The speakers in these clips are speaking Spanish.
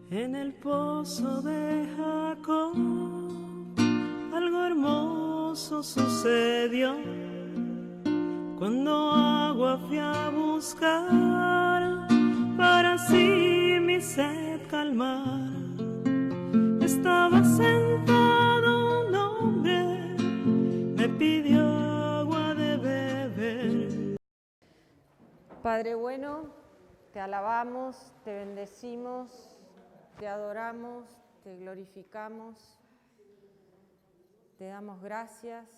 En el pozo de Jacob algo hermoso sucedió. Cuando agua fui a buscar para así mi sed calmar, estaba sentado un hombre, me pidió agua de beber. Padre bueno, te alabamos, te bendecimos, te adoramos, te glorificamos, te damos gracias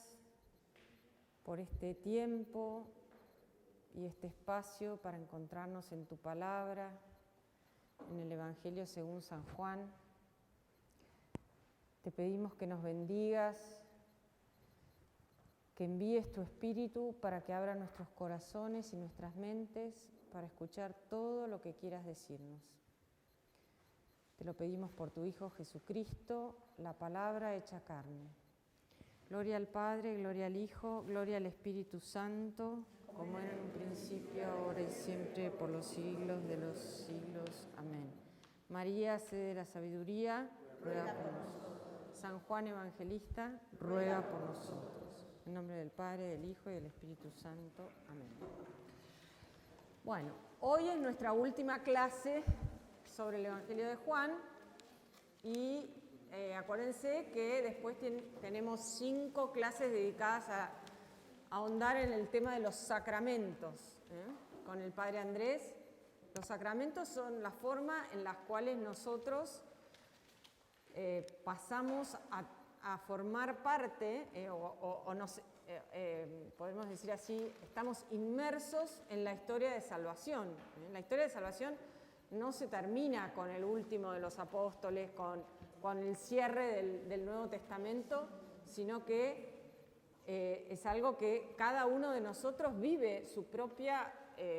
por este tiempo y este espacio para encontrarnos en tu palabra, en el Evangelio según San Juan. Te pedimos que nos bendigas, que envíes tu Espíritu para que abra nuestros corazones y nuestras mentes para escuchar todo lo que quieras decirnos. Te lo pedimos por tu Hijo Jesucristo, la palabra hecha carne. Gloria al Padre, gloria al Hijo, gloria al Espíritu Santo, como era en un principio, ahora y siempre, por los siglos de los siglos. Amén. María, sede de la sabiduría, ruega por nosotros. San Juan Evangelista, ruega por nosotros. En nombre del Padre, del Hijo y del Espíritu Santo. Amén. Bueno, hoy es nuestra última clase sobre el Evangelio de Juan y acuérdense que después tenemos 5 clases dedicadas a ahondar en el tema de los sacramentos, con el Padre Andrés. Los sacramentos son la forma en las cuales nosotros pasamos a formar parte, podemos decir así, estamos inmersos en la historia de salvación. La historia de salvación no se termina con el último de los apóstoles, con el cierre del Nuevo Testamento, sino que es algo que cada uno de nosotros vive su propia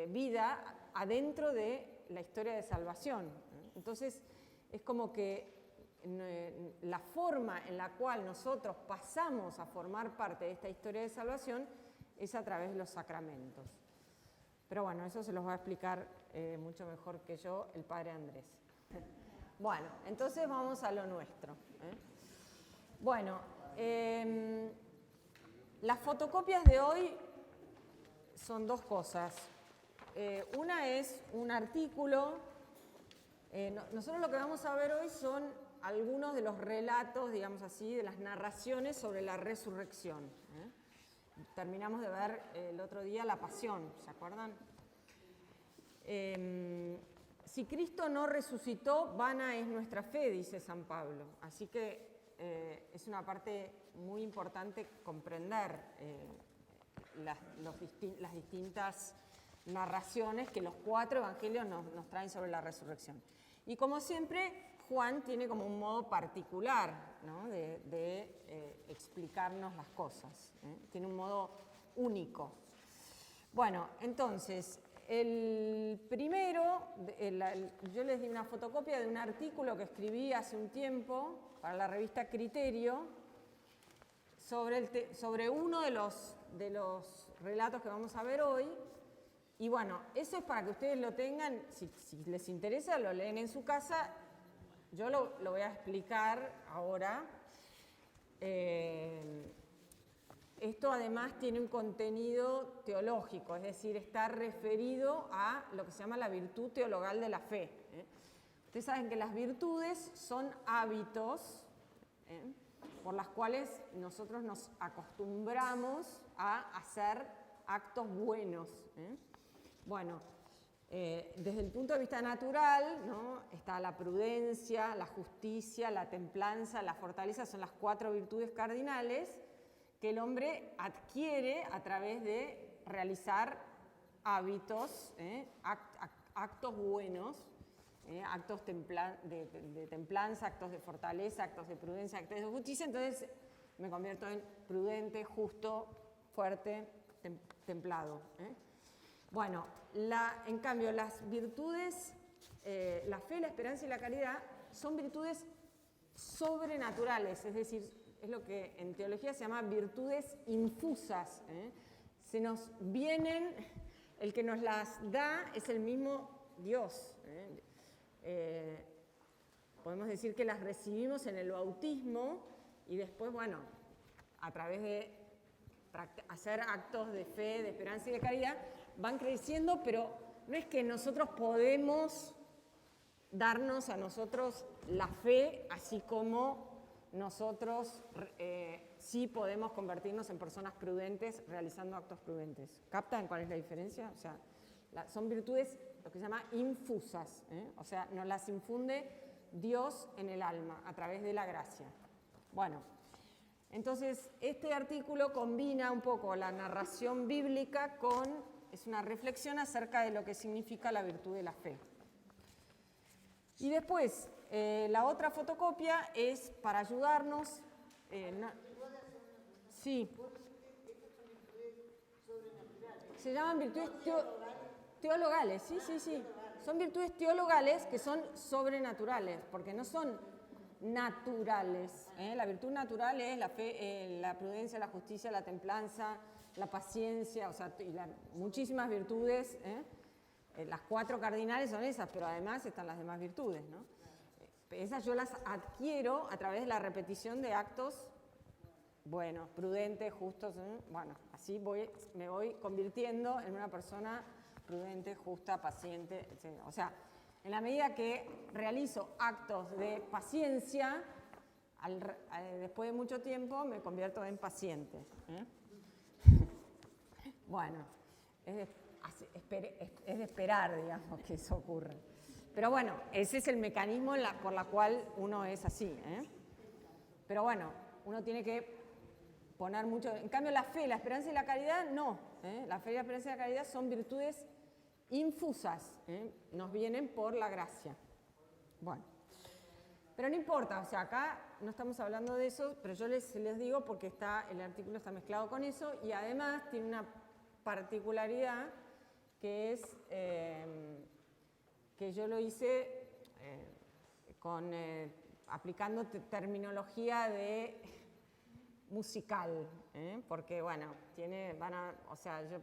vida adentro de la historia de salvación. Entonces, es como que la forma en la cual nosotros pasamos a formar parte de esta historia de salvación es a través de los sacramentos. Pero bueno, eso se los va a explicar mucho mejor que yo el Padre Andrés. Bueno, entonces vamos a lo nuestro. Bueno, las fotocopias de hoy son 2 cosas. Una es un artículo. Nosotros lo que vamos a ver hoy son algunos de los relatos, digamos así, de las narraciones sobre la resurrección. Terminamos de ver el otro día la Pasión, ¿se acuerdan? Si Cristo no resucitó, vana es nuestra fe, dice San Pablo. Así que es una parte muy importante comprender las distintas narraciones que los 4 evangelios nos traen sobre la resurrección. Y como siempre, Juan tiene como un modo particular, ¿no?, de explicarnos las cosas. Tiene un modo único. Bueno, entonces, el primero, yo les di una fotocopia de un artículo que escribí hace un tiempo para la revista Criterio sobre uno de los relatos que vamos a ver hoy. Y bueno, eso es para que ustedes lo tengan, si les interesa, lo leen en su casa. Yo lo voy a explicar ahora. Esto además tiene un contenido teológico, es decir, está referido a lo que se llama la virtud teologal de la fe. Ustedes saben que las virtudes son hábitos por las cuales nosotros nos acostumbramos a hacer actos buenos. Bueno, desde el punto de vista natural, ¿no?, está la prudencia, la justicia, la templanza, la fortaleza, son las 4 virtudes cardinales que el hombre adquiere a través de realizar hábitos, actos buenos, actos de templanza, actos de fortaleza, actos de prudencia, actos de justicia. Entonces me convierto en prudente, justo, fuerte, templado. Bueno, en cambio, las virtudes, la fe, la esperanza y la caridad, son virtudes sobrenaturales, es decir, es lo que en teología se llama virtudes infusas. Se nos vienen, el que nos las da es el mismo Dios. decir que las recibimos en el bautismo y después, bueno, a través de hacer actos de fe, de esperanza y de caridad, van creciendo, pero no es que nosotros podemos darnos a nosotros la fe, así como nosotros sí podemos convertirnos en personas prudentes realizando actos prudentes. ¿Captan cuál es la diferencia? O sea, son virtudes, lo que se llama infusas, o sea, nos las infunde Dios en el alma a través de la gracia. Bueno, entonces este artículo combina un poco la narración bíblica es una reflexión acerca de lo que significa la virtud de la fe. Y después, la otra fotocopia es para ayudarnos. Sí. Se llaman virtudes teologales, sí. Son virtudes teologales que son sobrenaturales, porque no son naturales. La virtud natural es la fe, la prudencia, la justicia, la templanza, la paciencia, o sea, y muchísimas virtudes. Las 4 cardinales son esas, pero además están las demás virtudes, ¿no? Esas yo las adquiero a través de la repetición de actos, bueno, prudentes, justos, bueno, así me voy convirtiendo en una persona prudente, justa, paciente, etc. O sea, en la medida que realizo actos de paciencia, después de mucho tiempo me convierto en paciente. Bueno, es de esperar, digamos, que eso ocurra. Pero bueno, ese es el mecanismo por la cual uno es así. Pero bueno, uno tiene que poner mucho. En cambio, la fe, la esperanza y la caridad, no. La fe, la esperanza y la caridad son virtudes infusas. Nos vienen por la gracia. Bueno, pero no importa, o sea, acá no estamos hablando de eso, pero yo les digo porque el artículo está mezclado con eso y además tiene una particularidad que es que yo lo hice aplicando terminología de musical, porque bueno, o sea, yo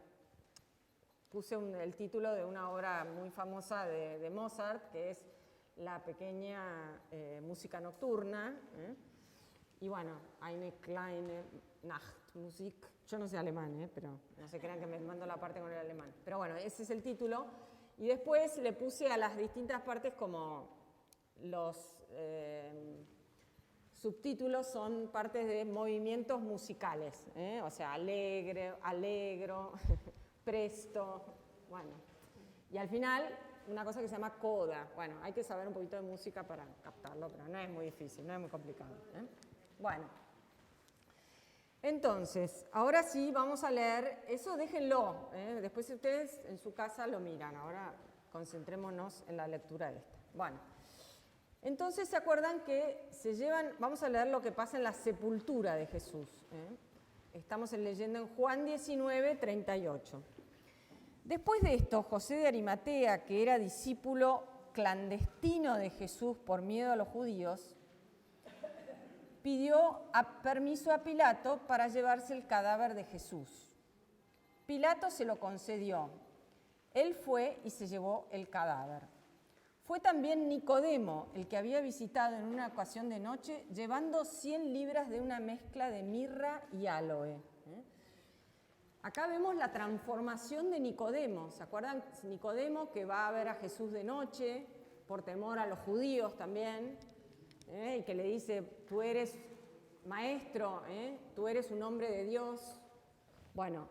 puse el título de una obra muy famosa de Mozart, que es la pequeña música nocturna, y bueno, Eine kleine Nachtmusik. Yo no sé alemán, pero no se crean que me mando la parte con el alemán. Pero bueno, ese es el título. Y después le puse a las distintas partes como los subtítulos son partes de movimientos musicales, o sea, alegro, presto, bueno. Y al final, una cosa que se llama coda. Bueno, hay que saber un poquito de música para captarlo, pero no es muy difícil, no es muy complicado. Bueno. Entonces, ahora sí vamos a leer, eso déjenlo, después ustedes en su casa lo miran, ahora concentrémonos en la lectura de esta. Bueno, entonces se acuerdan que vamos a leer lo que pasa en la sepultura de Jesús. Estamos leyendo en Juan 19, 38. Después de esto, José de Arimatea, que era discípulo clandestino de Jesús por miedo a los judíos, pidió permiso a Pilato para llevarse el cadáver de Jesús. Pilato se lo concedió. Él fue y se llevó el cadáver. Fue también Nicodemo, el que había visitado en una ocasión de noche, llevando 100 libras de una mezcla de mirra y áloe. Acá vemos la transformación de Nicodemo. ¿Se acuerdan? Nicodemo que va a ver a Jesús de noche, por temor a los judíos también, y que le dice, tú eres maestro, tú eres un hombre de Dios. Bueno,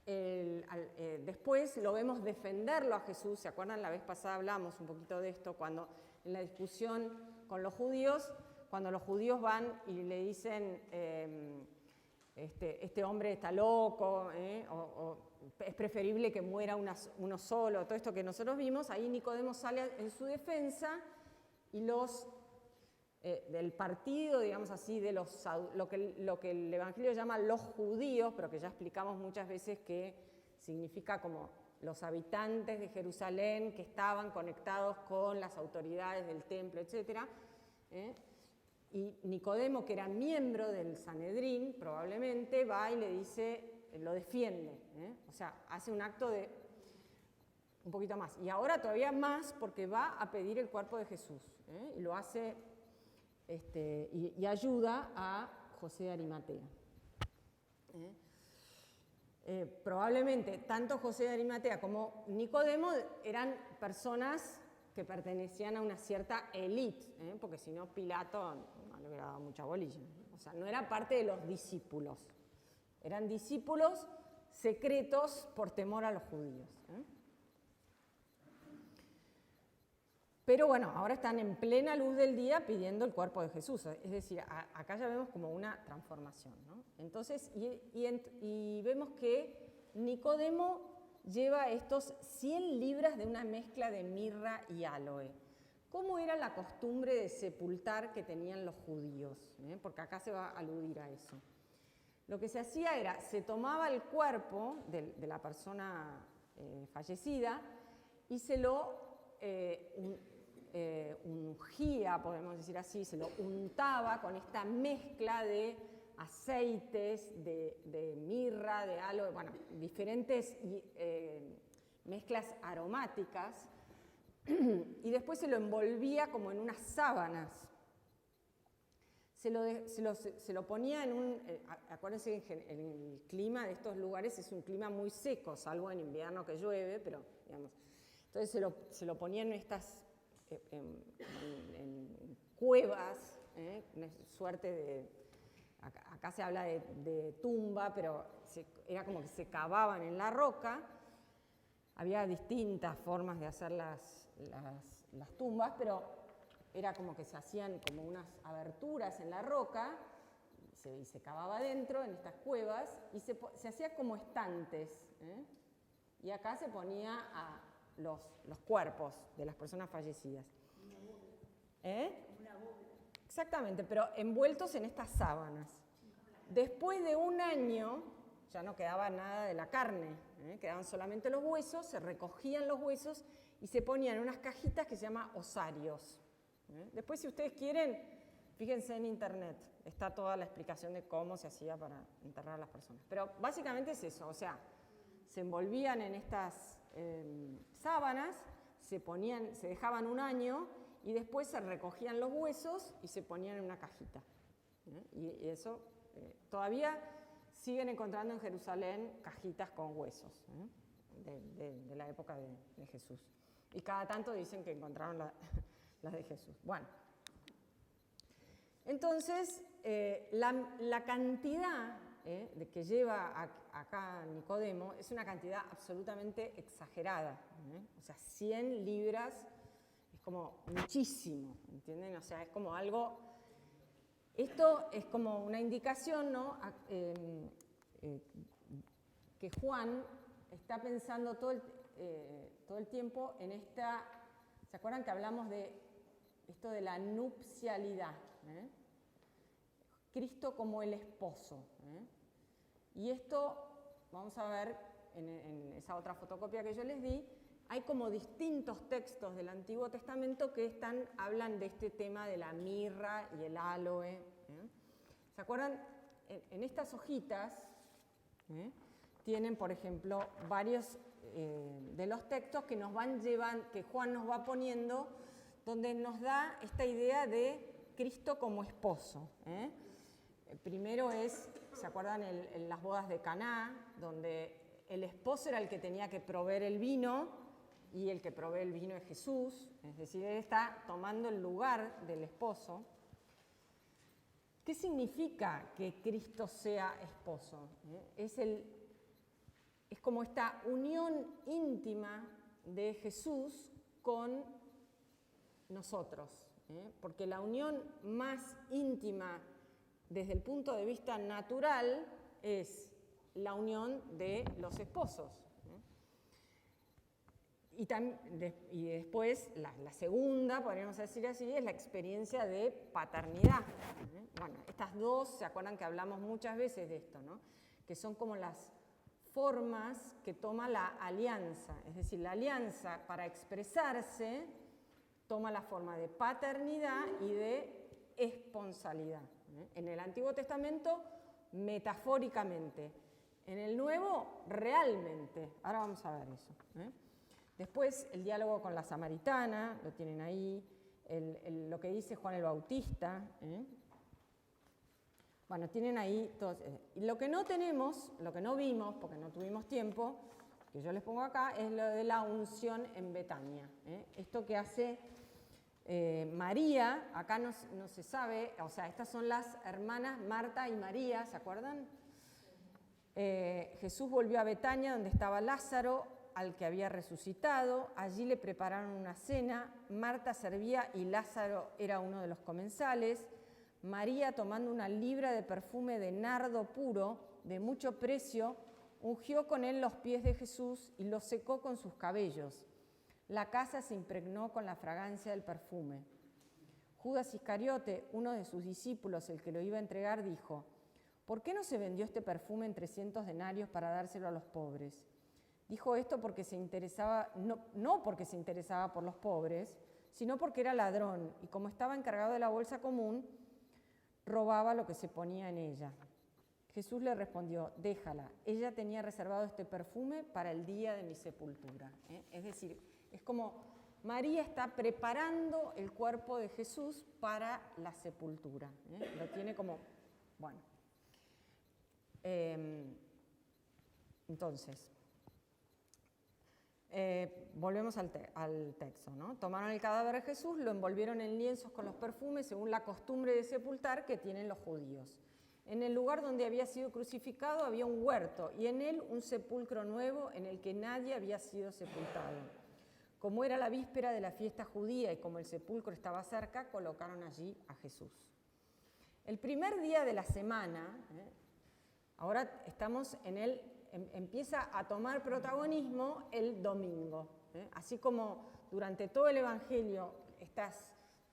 después lo vemos defenderlo a Jesús. ¿Se acuerdan? La vez pasada hablamos un poquito de esto, cuando en la discusión con los judíos, cuando los judíos van y le dicen, este hombre está loco, o es preferible que muera uno solo, todo esto que nosotros vimos, ahí Nicodemo sale en su defensa y del partido, digamos así, de lo que el Evangelio llama los judíos, pero que ya explicamos muchas veces que significa como los habitantes de Jerusalén que estaban conectados con las autoridades del templo, etc. Y Nicodemo, que era miembro del Sanedrín, probablemente va y le dice, lo defiende, o sea, hace un acto de un poquito más. Y ahora todavía más porque va a pedir el cuerpo de Jesús, y lo hace y ayuda a José de Arimatea. Probablemente tanto José de Arimatea como Nicodemo eran personas que pertenecían a una cierta élite, porque si no Pilato no le hubiera dado mucha bolilla. O sea, no era parte de los discípulos. Eran discípulos secretos por temor a los judíos. Pero bueno, ahora están en plena luz del día pidiendo el cuerpo de Jesús. Es decir, acá ya vemos como una transformación, ¿no? Entonces, y vemos que Nicodemo lleva estos 100 libras de una mezcla de mirra y aloe. ¿Cómo era la costumbre de sepultar que tenían los judíos? Porque acá se va a aludir a eso. Lo que se hacía era, se tomaba el cuerpo de la persona fallecida y se lo ungía, podemos decir así, se lo untaba con esta mezcla de aceites, de mirra, de aloe, bueno, diferentes mezclas aromáticas, y después se lo envolvía como en unas sábanas. Se lo ponía en un... acuérdense que el clima de estos lugares es un clima muy seco, salvo en invierno que llueve, pero digamos... Entonces se lo ponía en estas... en cuevas, una suerte de... Acá se habla de tumba, pero era como que se cavaban en la roca. Había distintas formas de hacer las tumbas, pero era como que se hacían como unas aberturas en la roca y se cavaba adentro en estas cuevas y se hacía como estantes. Y acá se ponía a los cuerpos de las personas fallecidas. Una bóveda. Exactamente, pero envueltos en estas sábanas. Después de un año ya no quedaba nada de la carne, quedaban solamente los huesos, se recogían los huesos y se ponían en unas cajitas que se llaman osarios. Después, si ustedes quieren, fíjense en internet, está toda la explicación de cómo se hacía para enterrar a las personas. Pero básicamente es eso, o sea, se envolvían en estas sábanas, se dejaban un año y después se recogían los huesos y se ponían en una cajita. Y eso todavía siguen encontrando en Jerusalén cajitas con huesos de la época de Jesús. Y cada tanto dicen que encontraron las de Jesús. Bueno, entonces la cantidad de que lleva acá Nicodemo es una cantidad absolutamente exagerada. O sea, 100 libras es como muchísimo, ¿entienden? O sea, es como algo... Esto es como una indicación, ¿no? Que Juan está pensando todo el tiempo en esta... ¿Se acuerdan que hablamos de esto de la nupcialidad? Cristo como el esposo. Y esto, vamos a ver en esa otra fotocopia que yo les di, hay como distintos textos del Antiguo Testamento que hablan de este tema de la mirra y el aloe. ¿Se acuerdan? En estas hojitas tienen, por ejemplo, varios de los textos que que Juan nos va poniendo, donde nos da esta idea de Cristo como esposo. El primero es, ¿se acuerdan? En las bodas de Caná, donde el esposo era el que tenía que proveer el vino y el que provee el vino es Jesús, es decir, él está tomando el lugar del esposo. ¿Qué significa que Cristo sea esposo? Es como esta unión íntima de Jesús con nosotros, porque la unión más íntima desde el punto de vista natural es la unión de los esposos. Y después, la segunda, podríamos decir así, es la experiencia de paternidad. Bueno, estas dos, ¿se acuerdan que hablamos muchas veces de esto, ¿no? Que son como las formas que toma la alianza. Es decir, la alianza para expresarse toma la forma de paternidad y de esponsalidad. En el Antiguo Testamento, metafóricamente. En el Nuevo, realmente. Ahora vamos a ver eso. Después, el diálogo con la samaritana, lo tienen ahí. lo que dice Juan el Bautista. Bueno, tienen ahí todos. Y lo que no tenemos, lo que no vimos, porque no tuvimos tiempo, que yo les pongo acá, es lo de la unción en Betania. Esto que hace María, acá no se sabe, o sea, estas son las hermanas Marta y María, ¿se acuerdan? Jesús volvió a Betania, donde estaba Lázaro, al que había resucitado. Allí le prepararon una cena. Marta servía y Lázaro era uno de los comensales. María, tomando una libra de perfume de nardo puro, de mucho precio, ungió con él los pies de Jesús y los secó con sus cabellos. La casa se impregnó con la fragancia del perfume. Judas Iscariote, uno de sus discípulos, el que lo iba a entregar, dijo: ¿por qué no se vendió este perfume en 300 denarios para dárselo a los pobres? Dijo esto porque se interesaba, no porque se interesaba por los pobres, sino porque era ladrón y como estaba encargado de la bolsa común, robaba lo que se ponía en ella. Jesús le respondió: déjala, ella tenía reservado este perfume para el día de mi sepultura. Es decir, es como María está preparando el cuerpo de Jesús para la sepultura. Lo tiene como, bueno. Entonces, volvemos al texto, ¿no? Tomaron el cadáver de Jesús, lo envolvieron en lienzos con los perfumes según la costumbre de sepultar que tienen los judíos. En el lugar donde había sido crucificado había un huerto y en él un sepulcro nuevo en el que nadie había sido sepultado. Como era la víspera de la fiesta judía y como el sepulcro estaba cerca, colocaron allí a Jesús. El primer día de la semana, ahora estamos empieza a tomar protagonismo el domingo. Así como durante todo el Evangelio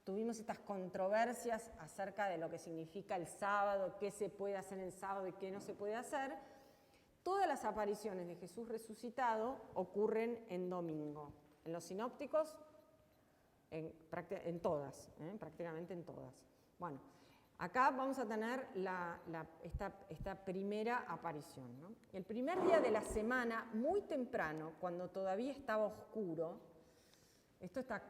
tuvimos estas controversias acerca de lo que significa el sábado, qué se puede hacer el sábado y qué no se puede hacer, todas las apariciones de Jesús resucitado ocurren en domingo. En los sinópticos, en todas, prácticamente en todas. Bueno, acá vamos a tener esta primera aparición, ¿no? El primer día de la semana, muy temprano, cuando todavía estaba oscuro, esto está,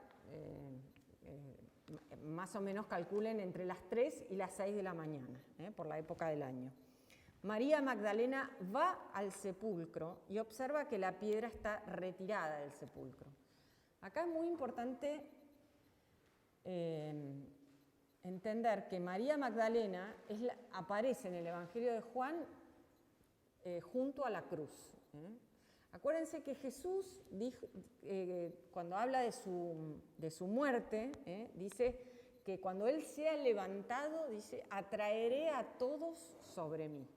más o menos calculen entre las 3 y las 6 de la mañana, por la época del año. María Magdalena va al sepulcro y observa que la piedra está retirada del sepulcro. Acá es muy importante entender que María Magdalena aparece en el Evangelio de Juan junto a la cruz. Acuérdense que Jesús dijo, cuando habla de su muerte, dice que cuando Él sea levantado, dice, atraeré a todos sobre mí.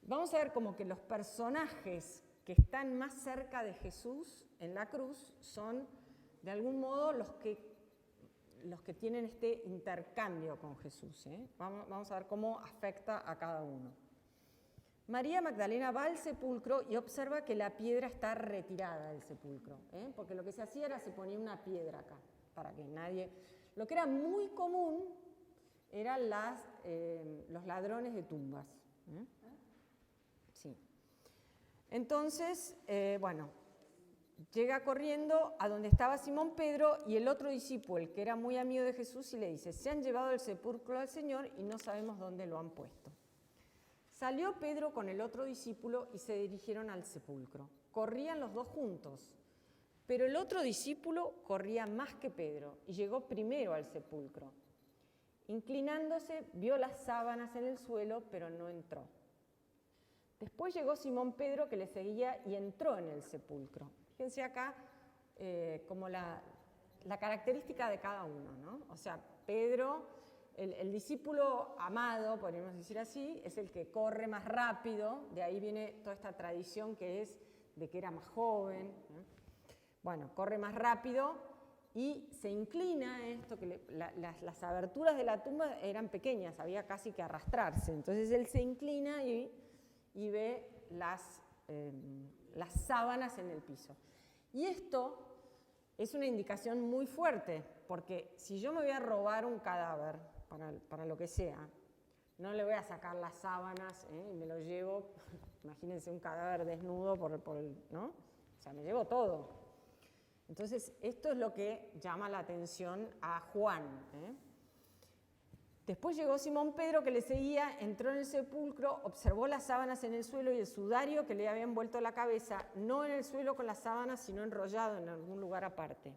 Vamos a ver como que los personajes que están más cerca de Jesús en la cruz son, de algún modo, los que tienen este intercambio con Jesús. Vamos a ver cómo afecta a cada uno. María Magdalena va al sepulcro y observa que la piedra está retirada del sepulcro, porque lo que se hacía era se ponía una piedra acá, para que nadie... Lo que era muy común eran los ladrones de tumbas. Sí. Entonces, bueno, llega corriendo a donde estaba Simón Pedro y el otro discípulo, el que era muy amigo de Jesús, y le dice: se han llevado el sepulcro al Señor y no sabemos dónde lo han puesto. Salió Pedro con el otro discípulo y se dirigieron al sepulcro. Corrían los dos juntos, pero el otro discípulo corría más que Pedro y llegó primero al sepulcro. Inclinándose, vio las sábanas en el suelo, pero no entró. Después llegó Simón Pedro, que le seguía, y entró en el sepulcro. Fíjense acá como la característica de cada uno, ¿no? O sea, Pedro, el discípulo amado, podríamos decir así, es el que corre más rápido, de ahí viene toda esta tradición que es de que era más joven, ¿no? Bueno, corre más rápido y se inclina, esto que las aberturas de la tumba eran pequeñas, había casi que arrastrarse, entonces él se inclina y ve las sábanas en el piso. Y esto es una indicación muy fuerte, porque si yo me voy a robar un cadáver, para lo que sea, no le voy a sacar las sábanas y me lo llevo, imagínense un cadáver desnudo ¿no? O sea, me llevo todo. Entonces, esto es lo que llama la atención a Juan. Después llegó Simón Pedro, que le seguía, entró en el sepulcro, observó las sábanas en el suelo y el sudario que le había envuelto la cabeza, no en el suelo con las sábanas, sino enrollado en algún lugar aparte.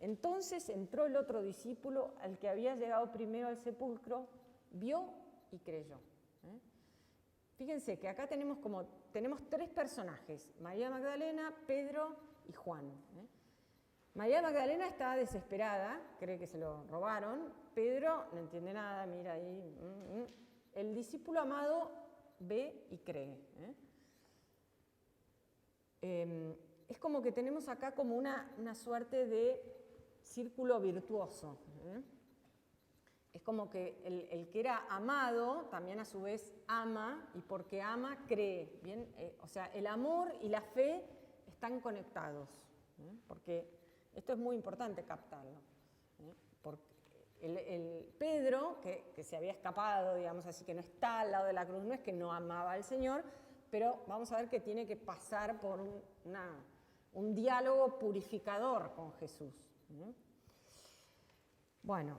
Entonces entró el otro discípulo, al que había llegado primero al sepulcro, vio y creyó. Fíjense que acá tenemos tres personajes, María Magdalena, Pedro y Juan. María Magdalena está desesperada, cree que se lo robaron. Pedro no entiende nada, mira ahí. El discípulo amado ve y cree. Es como que tenemos acá como una suerte de círculo virtuoso. Es como que el que era amado también a su vez ama, y porque ama cree. ¿Bien? O sea, el amor y la fe están conectados, porque esto es muy importante captarlo. Porque el Pedro, que se había escapado, digamos así, que no está al lado de la cruz, no es que no amaba al Señor, pero vamos a ver que tiene que pasar por un diálogo purificador con Jesús. Bueno,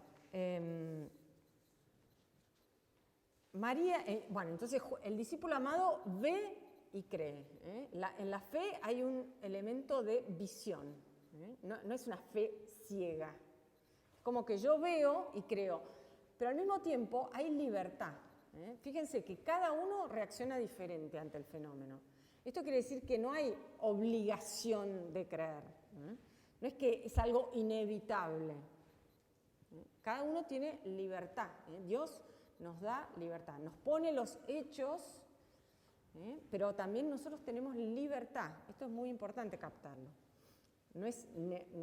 María, entonces el discípulo amado ve y cree. En la fe hay un elemento de visión, no es una fe ciega. Es como que yo veo y creo, pero al mismo tiempo hay libertad. Fíjense que cada uno reacciona diferente ante el fenómeno. Esto quiere decir que no hay obligación de creer, no es que es algo inevitable. Cada uno tiene libertad. Dios nos da libertad, nos pone los hechos, pero también nosotros tenemos libertad. Esto es muy importante captarlo.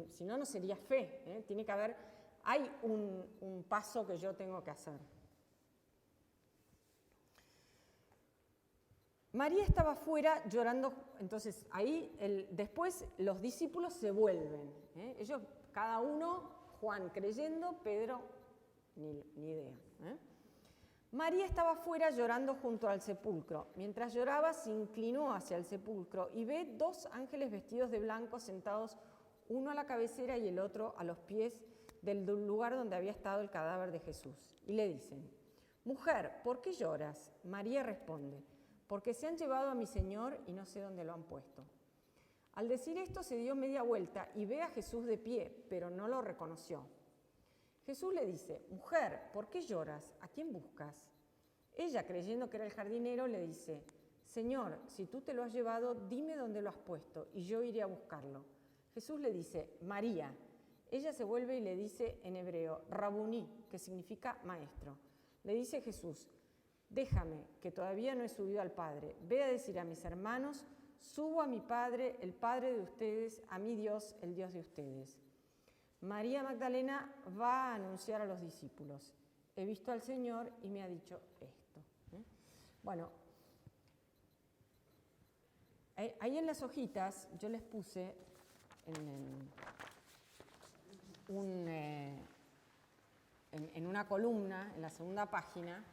Si no, no sería fe. Tiene que haber, hay un paso que yo tengo que hacer. María estaba afuera llorando, entonces ahí después los discípulos se vuelven. Ellos, cada uno, Juan creyendo, Pedro ni idea. María estaba afuera llorando junto al sepulcro. Mientras lloraba, se inclinó hacia el sepulcro y ve 2 ángeles vestidos de blanco sentados, uno a la cabecera y el otro a los pies del lugar donde había estado el cadáver de Jesús. Y le dicen: «Mujer, ¿por qué lloras?». María responde: «Porque se han llevado a mi Señor y no sé dónde lo han puesto». Al decir esto se dio media vuelta y ve a Jesús de pie, pero no lo reconoció. Jesús le dice: «Mujer, ¿por qué lloras? ¿A quién buscas?». Ella, creyendo que era el jardinero, le dice: «Señor, si tú te lo has llevado, dime dónde lo has puesto y yo iré a buscarlo». Jesús le dice: «María». Ella se vuelve y le dice en hebreo: «Rabuní», que significa maestro. Le dice Jesús: «Déjame, que todavía no he subido al Padre. Ve a decir a mis hermanos: subo a mi Padre, el Padre de ustedes, a mi Dios, el Dios de ustedes». María Magdalena va a anunciar a los discípulos: «He visto al Señor y me ha dicho esto». Bueno, ahí en las hojitas yo les puse en una columna, en la segunda página,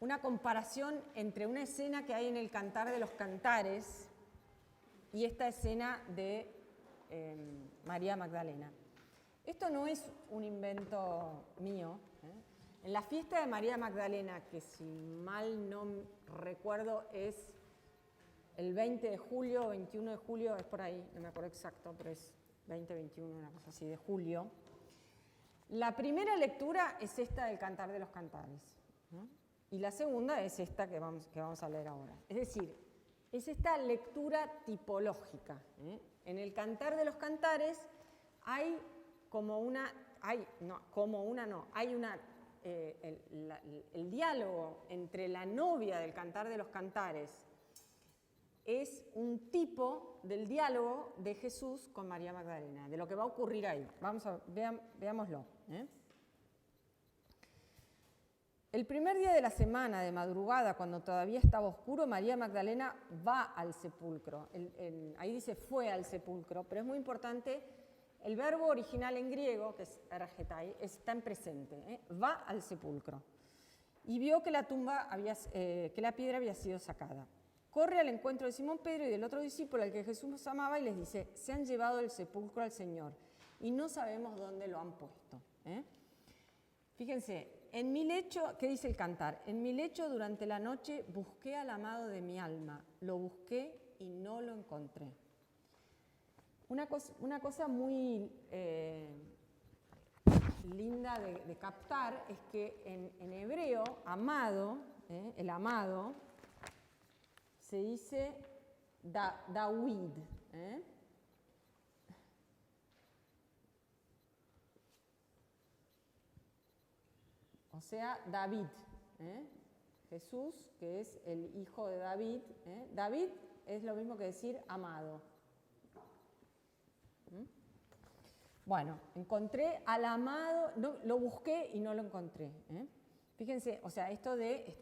una comparación entre una escena que hay en el Cantar de los Cantares y esta escena de María Magdalena. Esto no es un invento mío. En la fiesta de María Magdalena, que si mal no recuerdo es el 20 de julio, 21 de julio, es por ahí, no me acuerdo exacto, pero es 20, 21, una cosa así, de julio. La primera lectura es esta del Cantar de los Cantares, ¿no? Y la segunda es esta que vamos a leer ahora. Es decir, es esta lectura tipológica. En el Cantar de los Cantares hay el diálogo entre la novia del Cantar de los Cantares es un tipo del diálogo de Jesús con María Magdalena, de lo que va a ocurrir ahí. Veámoslo. El primer día de la semana, de madrugada, cuando todavía estaba oscuro, María Magdalena va al sepulcro. Ahí dice fue al sepulcro, pero es muy importante, el verbo original en griego, que es ergetai, está en presente, va al sepulcro. Y vio que la piedra había sido sacada. corre al encuentro de Simón Pedro y del otro discípulo al que Jesús amaba y les dice, se han llevado del sepulcro al Señor y no sabemos dónde lo han puesto. Fíjense, en mi lecho, ¿qué dice el cantar? En mi lecho durante la noche busqué al amado de mi alma, lo busqué y no lo encontré. Una cosa muy linda de captar es que en hebreo, amado, el amado, se dice Dawid. O sea, David. Jesús, que es el hijo de David. David es lo mismo que decir amado. Bueno, encontré al amado, no, lo busqué y no lo encontré. Fíjense, o sea, esto de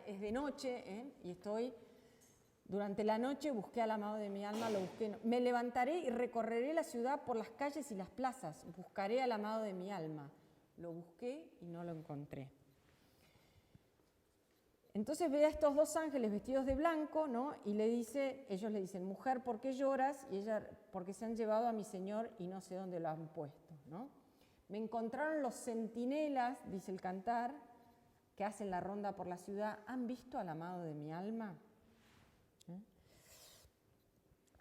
es de noche y estoy, durante la noche busqué al amado de mi alma, lo busqué. Me levantaré y recorreré la ciudad por las calles y las plazas, buscaré al amado de mi alma. Lo busqué y no lo encontré. Entonces ve a estos dos ángeles vestidos de blanco, ¿no? Y ellos le dicen, mujer, ¿por qué lloras? Y ella, porque se han llevado a mi Señor y no sé dónde lo han puesto, ¿no? Me encontraron los centinelas, dice el cantar, que hacen la ronda por la ciudad. ¿Han visto al amado de mi alma?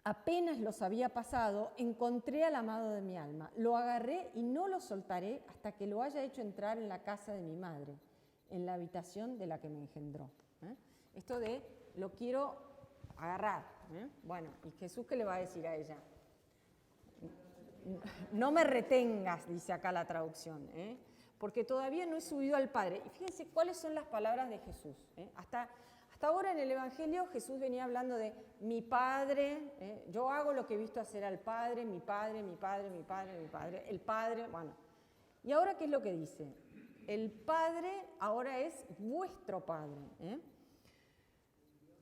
Apenas los había pasado, encontré al amado de mi alma. Lo agarré y no lo soltaré hasta que lo haya hecho entrar en la casa de mi madre, en la habitación de la que me engendró. Esto de lo quiero agarrar. Bueno, ¿y Jesús qué le va a decir a ella? No me retengas, dice acá la traducción, porque todavía no he subido al Padre. Y fíjense cuáles son las palabras de Jesús. Hasta ahora en el Evangelio Jesús venía hablando de mi Padre, yo hago lo que he visto hacer al Padre, mi Padre, mi Padre, mi Padre, mi Padre, el Padre, bueno. ¿Y ahora qué es lo que dice? El Padre ahora es vuestro Padre.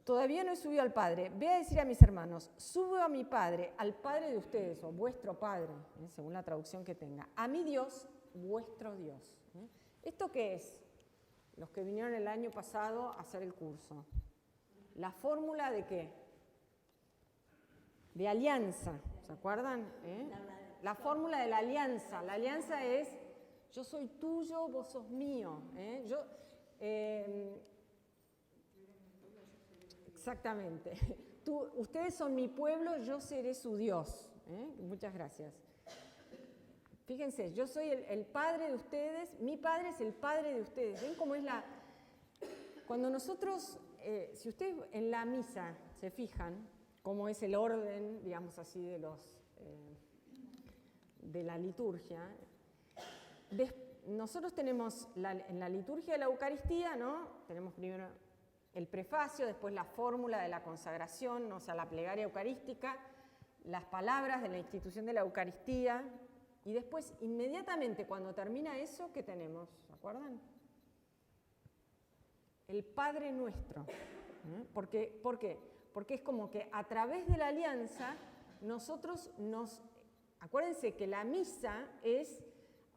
Todavía no he subido al Padre. Ve a decir a mis hermanos, subo a mi Padre, al Padre de ustedes, o vuestro Padre, según la traducción que tenga. A mi Dios, vuestro Dios. ¿Esto qué es? Los que vinieron el año pasado a hacer el curso. ¿La fórmula de qué? De alianza. ¿Se acuerdan? La fórmula de la alianza. La alianza es, yo soy tuyo, vos sos mío. Exactamente. Ustedes son mi pueblo, yo seré su Dios. Muchas gracias. Fíjense, yo soy el padre de ustedes, mi padre es el padre de ustedes. ¿Ven cómo es la...? Cuando nosotros, si ustedes en la misa se fijan, cómo es el orden, digamos así, de la liturgia, nosotros tenemos en la liturgia de la Eucaristía, ¿no? Tenemos primero el prefacio, después la fórmula de la consagración, o sea, la plegaria eucarística, las palabras de la institución de la Eucaristía, y después, inmediatamente, cuando termina eso, ¿qué tenemos? ¿Se acuerdan? El Padre Nuestro. ¿Por qué? Porque es como que a través de la alianza, nosotros acuérdense que la misa es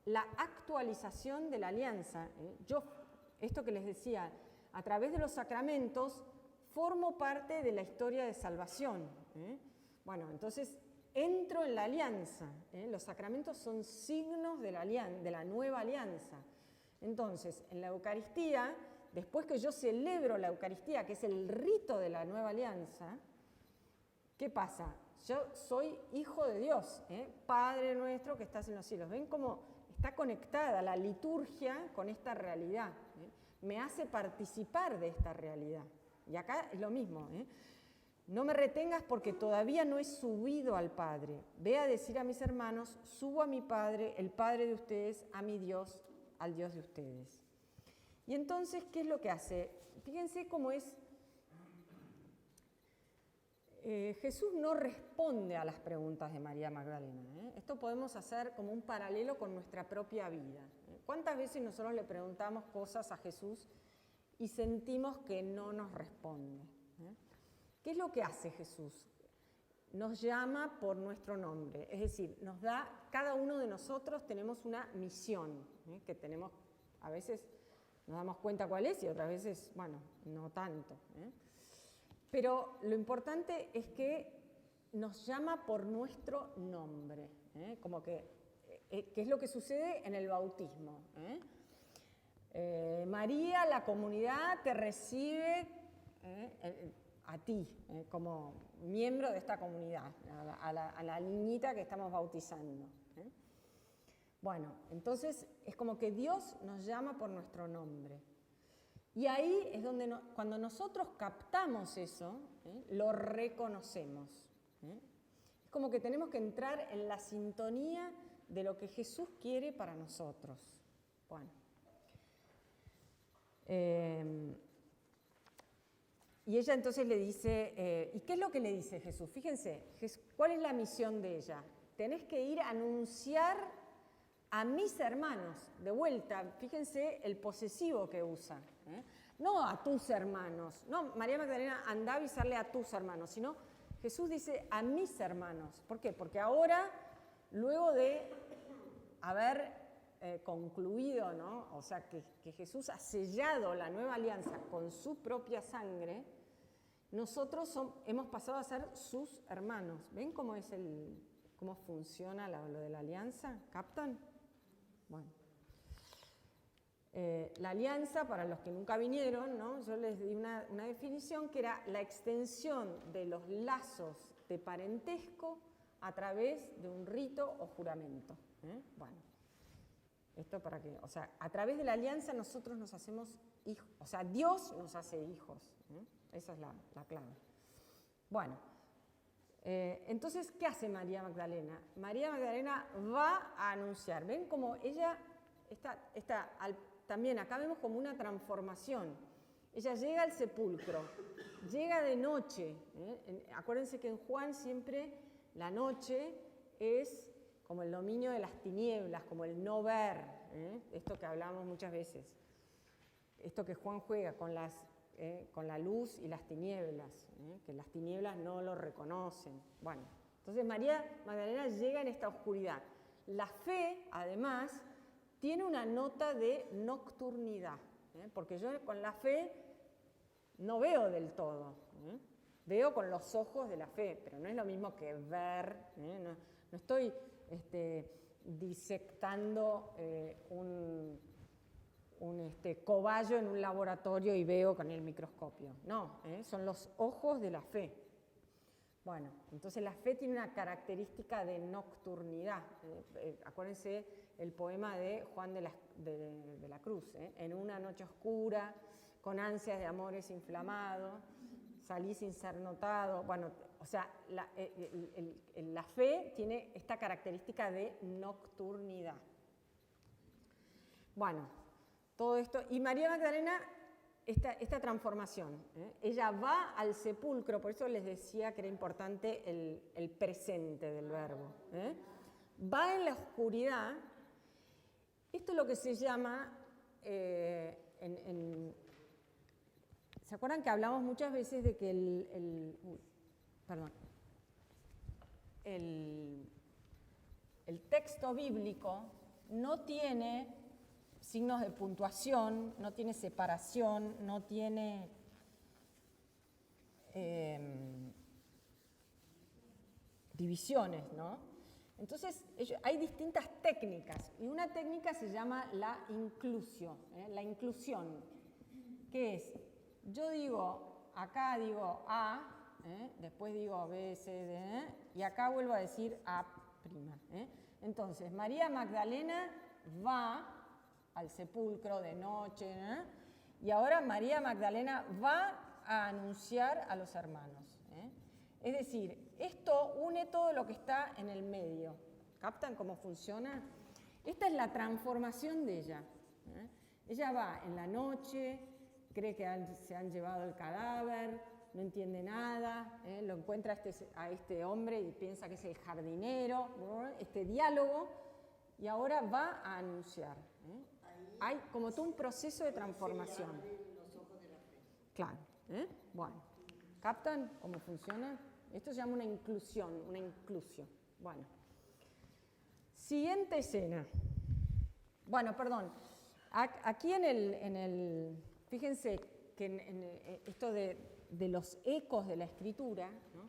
la actualización de la alianza. Esto que les decía, a través de los sacramentos, formo parte de la historia de salvación. Bueno, entonces entro en la alianza. Los sacramentos son signos de la nueva alianza. Entonces, en la Eucaristía, después que yo celebro la Eucaristía, que es el rito de la nueva alianza, ¿qué pasa? Yo soy hijo de Dios, Padre nuestro que estás en los cielos. ¿Ven cómo está conectada la liturgia con esta realidad? Me hace participar de esta realidad. Y acá es lo mismo. No me retengas porque todavía no he subido al Padre. Ve a decir a mis hermanos, subo a mi Padre, el Padre de ustedes, a mi Dios, al Dios de ustedes. Y entonces, ¿qué es lo que hace? Fíjense cómo es. Jesús no responde a las preguntas de María Magdalena. Esto podemos hacer como un paralelo con nuestra propia vida. ¿Cuántas veces nosotros le preguntamos cosas a Jesús y sentimos que no nos responde? ¿Qué es lo que hace Jesús? Nos llama por nuestro nombre, es decir, cada uno de nosotros tenemos una misión, que tenemos, a veces nos damos cuenta cuál es y otras veces, bueno, no tanto. Pero lo importante es que nos llama por nuestro nombre, como que es lo que sucede en el bautismo. María, la comunidad, te recibe a ti como miembro de esta comunidad, a la niñita que estamos bautizando. Bueno, entonces es como que Dios nos llama por nuestro nombre. Y ahí es donde cuando nosotros captamos eso, lo reconocemos. Es como que tenemos que entrar en la sintonía de lo que Jesús quiere para nosotros. Bueno. Y ella entonces le dice, ¿y qué es lo que le dice Jesús? Fíjense, ¿cuál es la misión de ella? Tenés que ir a anunciar a mis hermanos, de vuelta, fíjense el posesivo que usa. No a tus hermanos, no, María Magdalena anda a avisarle a tus hermanos, sino Jesús dice a mis hermanos. ¿Por qué? Porque ahora, luego de haber concluido, ¿no? O sea, que Jesús ha sellado la nueva alianza con su propia sangre, nosotros hemos pasado a ser sus hermanos. ¿Ven cómo funciona lo de la alianza? ¿Captan? Bueno. La alianza, para los que nunca vinieron, ¿no? Yo les di una definición que era la extensión de los lazos de parentesco a través de un rito o juramento. Bueno, esto para que, o sea, a través de la alianza nosotros nos hacemos hijos, o sea, Dios nos hace hijos. Esa es la clave. Bueno, entonces, ¿qué hace María Magdalena? María Magdalena va a anunciar. ¿Ven cómo ella está también acá vemos como una transformación? Ella llega al sepulcro, llega de noche. Acuérdense que en Juan siempre la noche es como el dominio de las tinieblas, como el no ver. Esto que hablamos muchas veces. Esto que Juan juega con la luz y las tinieblas, que las tinieblas no lo reconocen. Bueno, entonces María Magdalena llega en esta oscuridad. La fe, además, tiene una nota de nocturnidad, porque yo con la fe no veo del todo, veo con los ojos de la fe, pero no es lo mismo que ver, no estoy disectando un cobayo en un laboratorio y veo con el microscopio. No, son los ojos de la fe. Bueno, entonces la fe tiene una característica de nocturnidad. Acuérdense el poema de Juan de la Cruz. En una noche oscura, con ansias de amores inflamados, salí sin ser notado. Bueno, o sea, la fe tiene esta característica de nocturnidad. Bueno, todo esto. Y María Magdalena, esta transformación. Ella va al sepulcro, por eso les decía que era importante el presente del verbo. Va en la oscuridad. Esto es lo que se llama, ¿se acuerdan que hablamos muchas veces de que el texto bíblico no tiene signos de puntuación, no tiene separación, no tiene divisiones, ¿no? Entonces, hay distintas técnicas, y una técnica se llama la inclusio, la inclusión, que es, yo digo, acá digo A, después digo B, C, D, y acá vuelvo a decir A'. Entonces, María Magdalena va al sepulcro de noche, y ahora María Magdalena va a anunciar a los hermanos. Es decir, esto une todo lo que está en el medio. ¿Captan cómo funciona? Esta es la transformación de ella. Ella va en la noche, cree que se han llevado el cadáver, no entiende nada, lo encuentra a este hombre y piensa que es el jardinero, este diálogo, y ahora va a anunciar. Hay como todo un proceso de transformación. Claro. Bueno, ¿captan cómo funciona? Esto se llama una inclusión, una inclusio. Bueno. Siguiente escena. Bueno, perdón. Aquí fíjense que esto de de los ecos de la escritura, ¿no?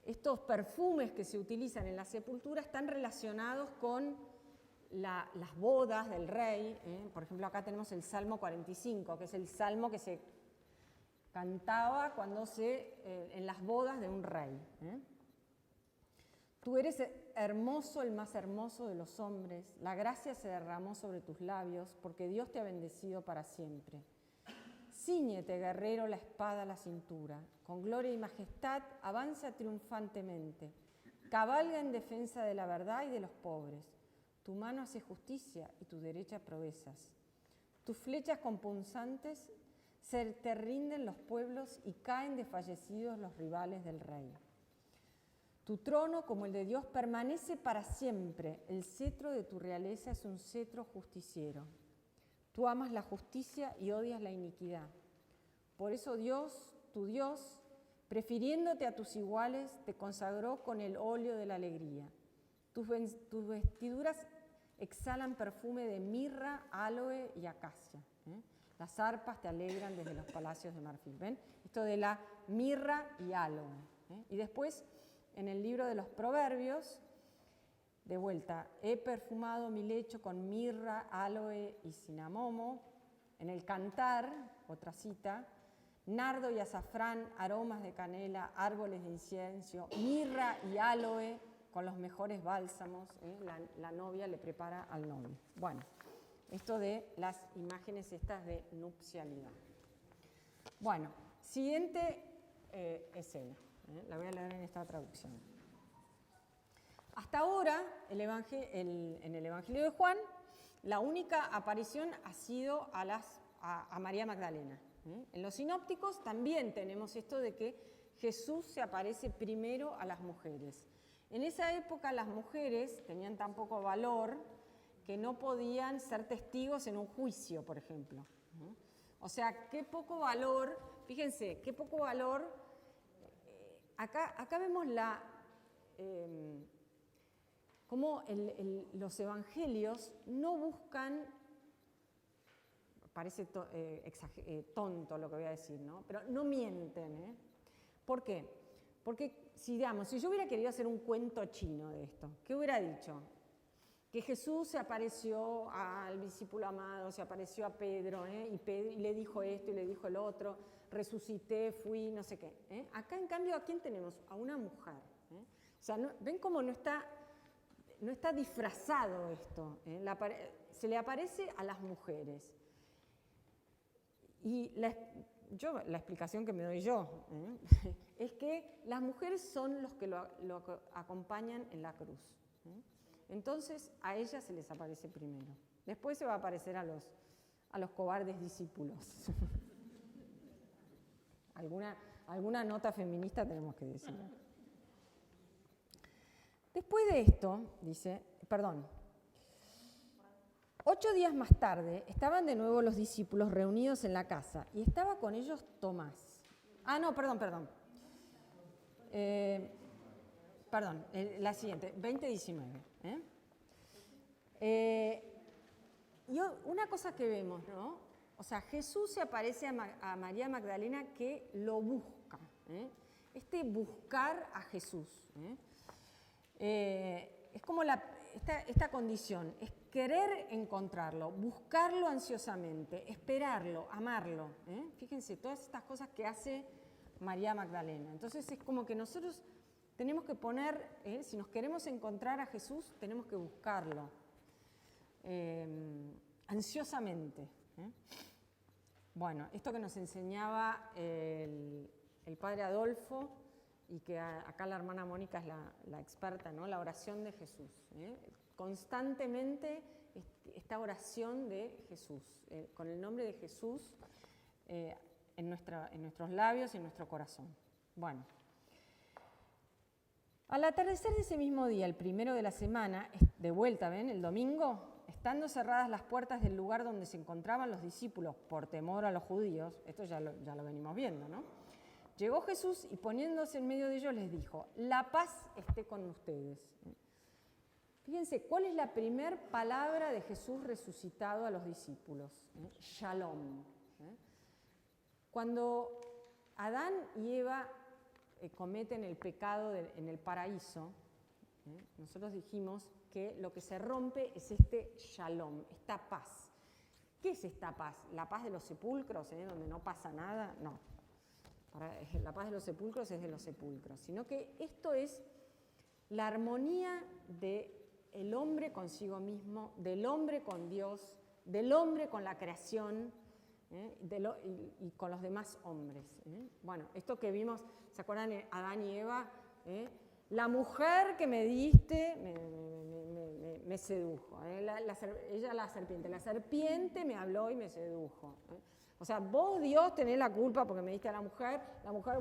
Estos perfumes que se utilizan en la sepultura están relacionados con las bodas del rey. Por ejemplo, acá tenemos el Salmo 45, que es el salmo que se cantaba en las bodas de un rey. Tú eres hermoso, el más hermoso de los hombres. La gracia se derramó sobre tus labios, porque Dios te ha bendecido para siempre. Cíñete, guerrero, la espada a la cintura. Con gloria y majestad avanza triunfantemente. Cabalga en defensa de la verdad y de los pobres. Tu mano hace justicia y tu derecha proezas. Tus flechas compunzantes se te rinden los pueblos y caen desfallecidos los rivales del rey. Tu trono, como el de Dios, permanece para siempre. El cetro de tu realeza es un cetro justiciero. Tú amas la justicia y odias la iniquidad. Por eso Dios, tu Dios, prefiriéndote a tus iguales, te consagró con el óleo de la alegría. Tus vestiduras exhalan perfume de mirra, áloe y acacia. Las arpas te alegran desde los palacios de marfil. ¿Ven? Esto de la mirra y áloe. Y después, en el libro de los Proverbios, de vuelta, he perfumado mi lecho con mirra, aloe y cinamomo. En el Cantar, otra cita, nardo y azafrán, aromas de canela, árboles de incienso, mirra y aloe con los mejores bálsamos. La novia le prepara al novio. Bueno, esto de las imágenes estas de nupcialidad. Bueno, siguiente escena. La voy a leer en esta traducción. Hasta ahora, en el Evangelio de Juan, la única aparición ha sido a María Magdalena. En los sinópticos también tenemos esto de que Jesús se aparece primero a las mujeres. En esa época las mujeres tenían tan poco valor que no podían ser testigos en un juicio, por ejemplo. O sea, qué poco valor, fíjense, qué poco valor. Acá vemos cómo los evangelios no buscan, parece tonto lo que voy a decir, ¿no? Pero no mienten. ¿Por qué? Porque, si yo hubiera querido hacer un cuento chino de esto, ¿qué hubiera dicho? Que Jesús se apareció al discípulo amado, se apareció a Pedro, y le dijo esto y le dijo el otro, resucité, fui, no sé qué. Acá, en cambio, ¿a quién tenemos? A una mujer. O sea, ¿ven cómo no está disfrazado esto? Se le aparece a las mujeres. Y la explicación que me doy yo es que las mujeres son los que lo acompañan en la cruz. Entonces, a ellas se les aparece primero. Después se va a aparecer a los cobardes discípulos. Alguna nota feminista tenemos que decir. Después de esto, dice, 8 días más tarde, estaban de nuevo los discípulos reunidos en la casa y estaba con ellos Tomás. La siguiente, 20:19. Y una cosa que vemos, ¿no? O sea, Jesús se aparece a María Magdalena que lo busca. Este buscar a Jesús. Es como esta condición, es querer encontrarlo, buscarlo ansiosamente, esperarlo, amarlo. Fíjense, todas estas cosas que hace María Magdalena. Entonces es como que nosotros tenemos que poner, si nos queremos encontrar a Jesús, tenemos que buscarlo ansiosamente. Bueno, esto que nos enseñaba el padre Adolfo, y que acá la hermana Mónica es la experta, ¿no? La oración de Jesús. Constantemente esta oración de Jesús, con el nombre de Jesús en nuestros labios y en nuestro corazón. Bueno, al atardecer de ese mismo día, el primero de la semana, de vuelta, ¿ven? El domingo, estando cerradas las puertas del lugar donde se encontraban los discípulos por temor a los judíos, esto ya lo venimos viendo, ¿no? Llegó Jesús y poniéndose en medio de ellos les dijo, la paz esté con ustedes. Fíjense, ¿cuál es la primer palabra de Jesús resucitado a los discípulos? Shalom. Cuando Adán y Eva cometen el pecado en el paraíso. Nosotros dijimos que lo que se rompe es este shalom, esta paz. ¿Qué es esta paz? ¿La paz de los sepulcros, donde no pasa nada? No. La paz de los sepulcros es de los sepulcros, sino que esto es la armonía del hombre consigo mismo, del hombre con Dios, del hombre con la creación, y con los demás hombres. Bueno, esto que vimos, ¿se acuerdan de Adán y Eva? La mujer que me diste me sedujo. Ella la serpiente me habló y me sedujo. O sea, vos, Dios, tenés la culpa porque me diste a la mujer,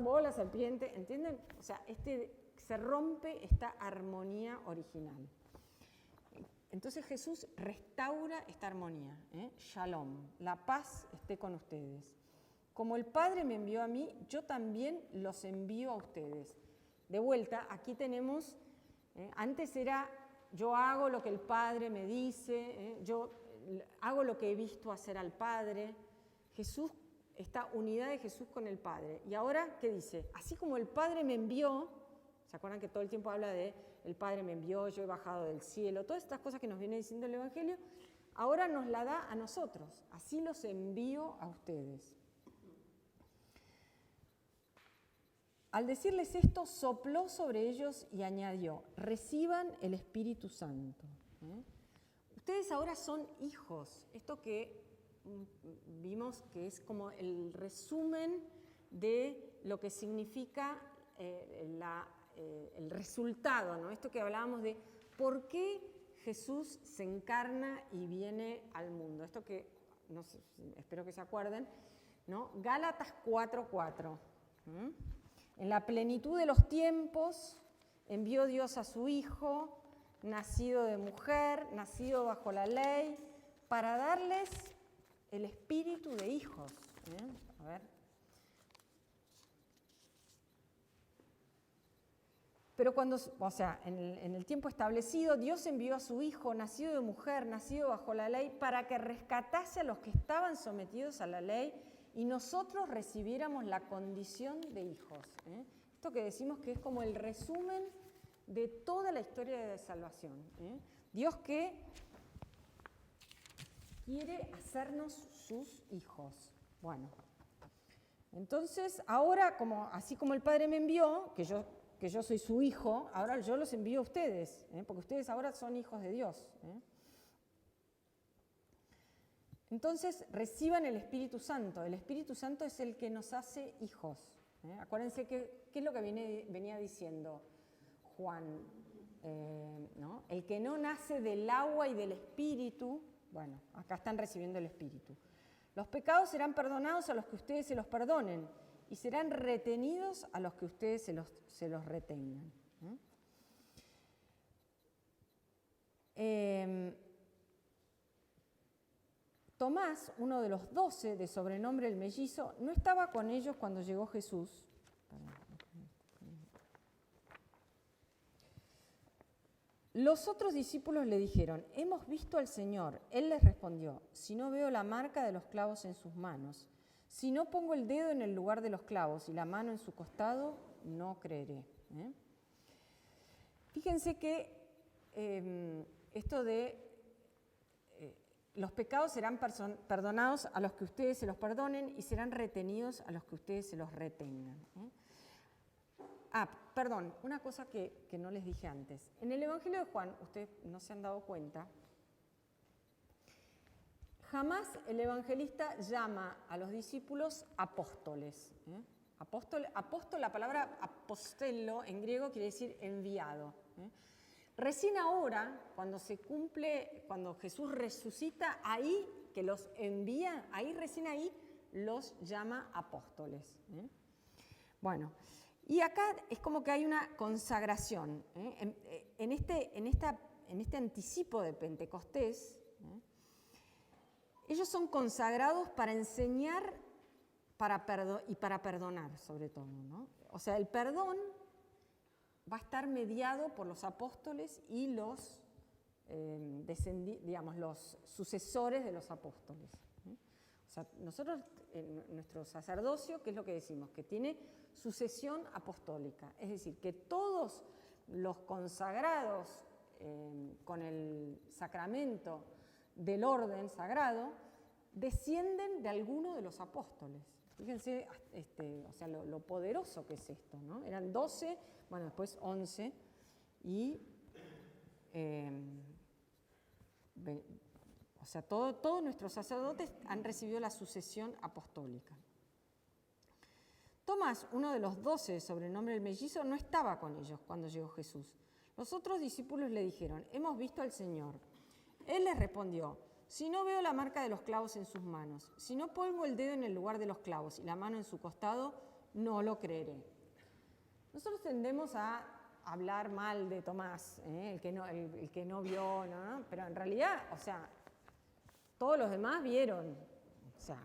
vos, la serpiente, ¿entienden? O sea, se rompe esta armonía original. Entonces Jesús restaura esta armonía, Shalom, la paz esté con ustedes. Como el Padre me envió a mí, yo también los envío a ustedes. De vuelta, aquí tenemos, antes era yo hago lo que el Padre me dice, yo hago lo que he visto hacer al Padre. Jesús, esta unidad de Jesús con el Padre. Y ahora, ¿qué dice? Así como el Padre me envió, ¿se acuerdan que todo el tiempo habla de el Padre me envió, yo he bajado del cielo? Todas estas cosas que nos viene diciendo el Evangelio, ahora nos la da a nosotros. Así los envío a ustedes. Al decirles esto, sopló sobre ellos y añadió, reciban el Espíritu Santo. Ustedes ahora son hijos. Esto que vimos que es como el resumen de lo que significa el resultado, ¿no? Esto que hablábamos de por qué Jesús se encarna y viene al mundo. Esto que, no sé, espero que se acuerden, ¿no? Gálatas 4:4. En la plenitud de los tiempos envió Dios a su Hijo, nacido de mujer, nacido bajo la ley, para darles el espíritu de hijos. A ver. Pero cuando, o sea, en el tiempo establecido, Dios envió a su Hijo, nacido de mujer, nacido bajo la ley, para que rescatase a los que estaban sometidos a la ley y nosotros recibiéramos la condición de hijos. Esto que decimos que es como el resumen de toda la historia de salvación. Dios que quiere hacernos sus hijos. Bueno, entonces ahora, así como el Padre me envió, que yo soy su hijo, ahora yo los envío a ustedes, porque ustedes ahora son hijos de Dios. Entonces reciban el Espíritu Santo. El Espíritu Santo es el que nos hace hijos. Acuérdense qué es lo que venía diciendo Juan, ¿no? El que no nace del agua y del Espíritu, bueno, acá están recibiendo el Espíritu. Los pecados serán perdonados a los que ustedes se los perdonen y serán retenidos a los que ustedes se los retengan. Tomás, uno de los 12, de sobrenombre el mellizo, no estaba con ellos cuando llegó Jesús. Los otros discípulos le dijeron, hemos visto al Señor. Él les respondió, si no veo la marca de los clavos en sus manos, si no pongo el dedo en el lugar de los clavos y la mano en su costado, no creeré. Fíjense que esto de los pecados serán perdonados a los que ustedes se los perdonen y serán retenidos a los que ustedes se los retengan. Perdón, una cosa que no les dije antes. En el Evangelio de Juan, ustedes no se han dado cuenta, jamás el evangelista llama a los discípulos apóstoles. Apóstol, la palabra apostello en griego quiere decir enviado. Recién ahora, cuando Jesús resucita, ahí que los envía, recién ahí los llama apóstoles. Bueno, y acá es como que hay una consagración. En este anticipo de Pentecostés, ellos son consagrados para enseñar y para perdonar, sobre todo, ¿no? O sea, el perdón va a estar mediado por los apóstoles y los sucesores de los apóstoles. O O sea, nosotros, en nuestro sacerdocio, ¿qué es lo que decimos? Que tiene sucesión apostólica, es decir, que todos los consagrados con el sacramento del orden sagrado descienden de alguno de los apóstoles. Fíjense, o sea, lo poderoso que es esto, ¿no? Eran 12, bueno, después 11, y o sea, todos nuestros sacerdotes han recibido la sucesión apostólica. Tomás, uno de los 12 de sobrenombre del mellizo, no estaba con ellos cuando llegó Jesús. Los otros discípulos le dijeron, hemos visto al Señor. Él les respondió, si no veo la marca de los clavos en sus manos, si no pongo el dedo en el lugar de los clavos y la mano en su costado, no lo creeré. Nosotros tendemos a hablar mal de Tomás, el que no vio, ¿no? Pero en realidad, o sea, todos los demás vieron, o sea,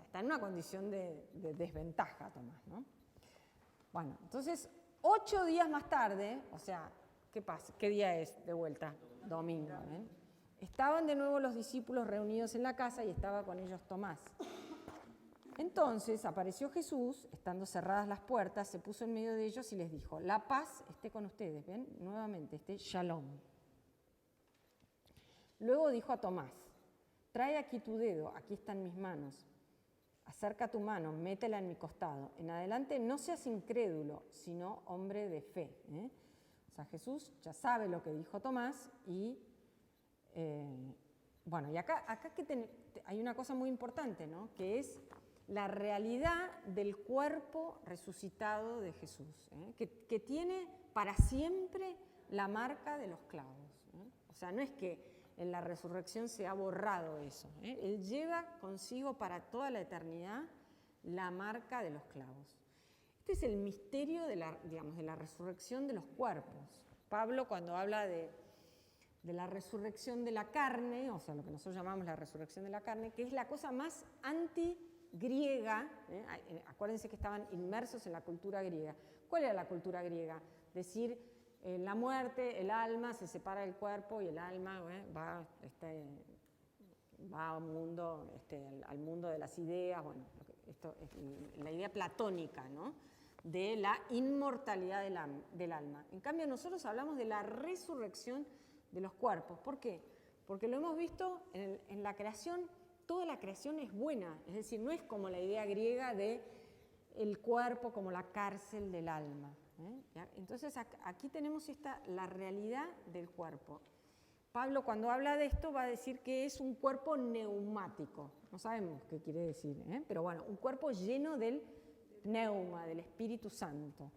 está en una condición de desventaja Tomás, ¿no? Bueno, entonces, 8 días más tarde, o sea, ¿qué pasa? ¿Qué día es de vuelta? Domingo, ¿eh? Estaban de nuevo los discípulos reunidos en la casa y estaba con ellos Tomás. Entonces apareció Jesús, estando cerradas las puertas, se puso en medio de ellos y les dijo, la paz esté con ustedes, ¿ven? Nuevamente, shalom. Luego dijo a Tomás, trae aquí tu dedo, aquí están mis manos. Acerca tu mano, métela en mi costado. En adelante no seas incrédulo, sino hombre de fe. O sea, Jesús ya sabe lo que dijo Tomás y, bueno, y acá hay una cosa muy importante, ¿no? Que es la realidad del cuerpo resucitado de Jesús, que tiene para siempre la marca de los clavos. O sea, no es que en la resurrección se ha borrado eso. Él lleva consigo para toda la eternidad la marca de los clavos. Este es el misterio de la resurrección de los cuerpos. Pablo, cuando habla de la resurrección de la carne, o sea, lo que nosotros llamamos la resurrección de la carne, que es la cosa más antigriega, acuérdense que estaban inmersos en la cultura griega. ¿Cuál era la cultura griega? Decir, en la muerte, el alma se separa del cuerpo y el alma va a un mundo, al mundo de las ideas, bueno, esto es la idea platónica, ¿no? De la inmortalidad del alma. En cambio, nosotros hablamos de la resurrección de los cuerpos. ¿Por qué? Porque lo hemos visto en la creación, toda la creación es buena, es decir, no es como la idea griega de el cuerpo como la cárcel del alma. Entonces aquí tenemos la realidad del cuerpo. Pablo cuando habla de esto va a decir que es un cuerpo neumático, no sabemos qué quiere decir, pero bueno, un cuerpo lleno del pneuma, del Espíritu Santo.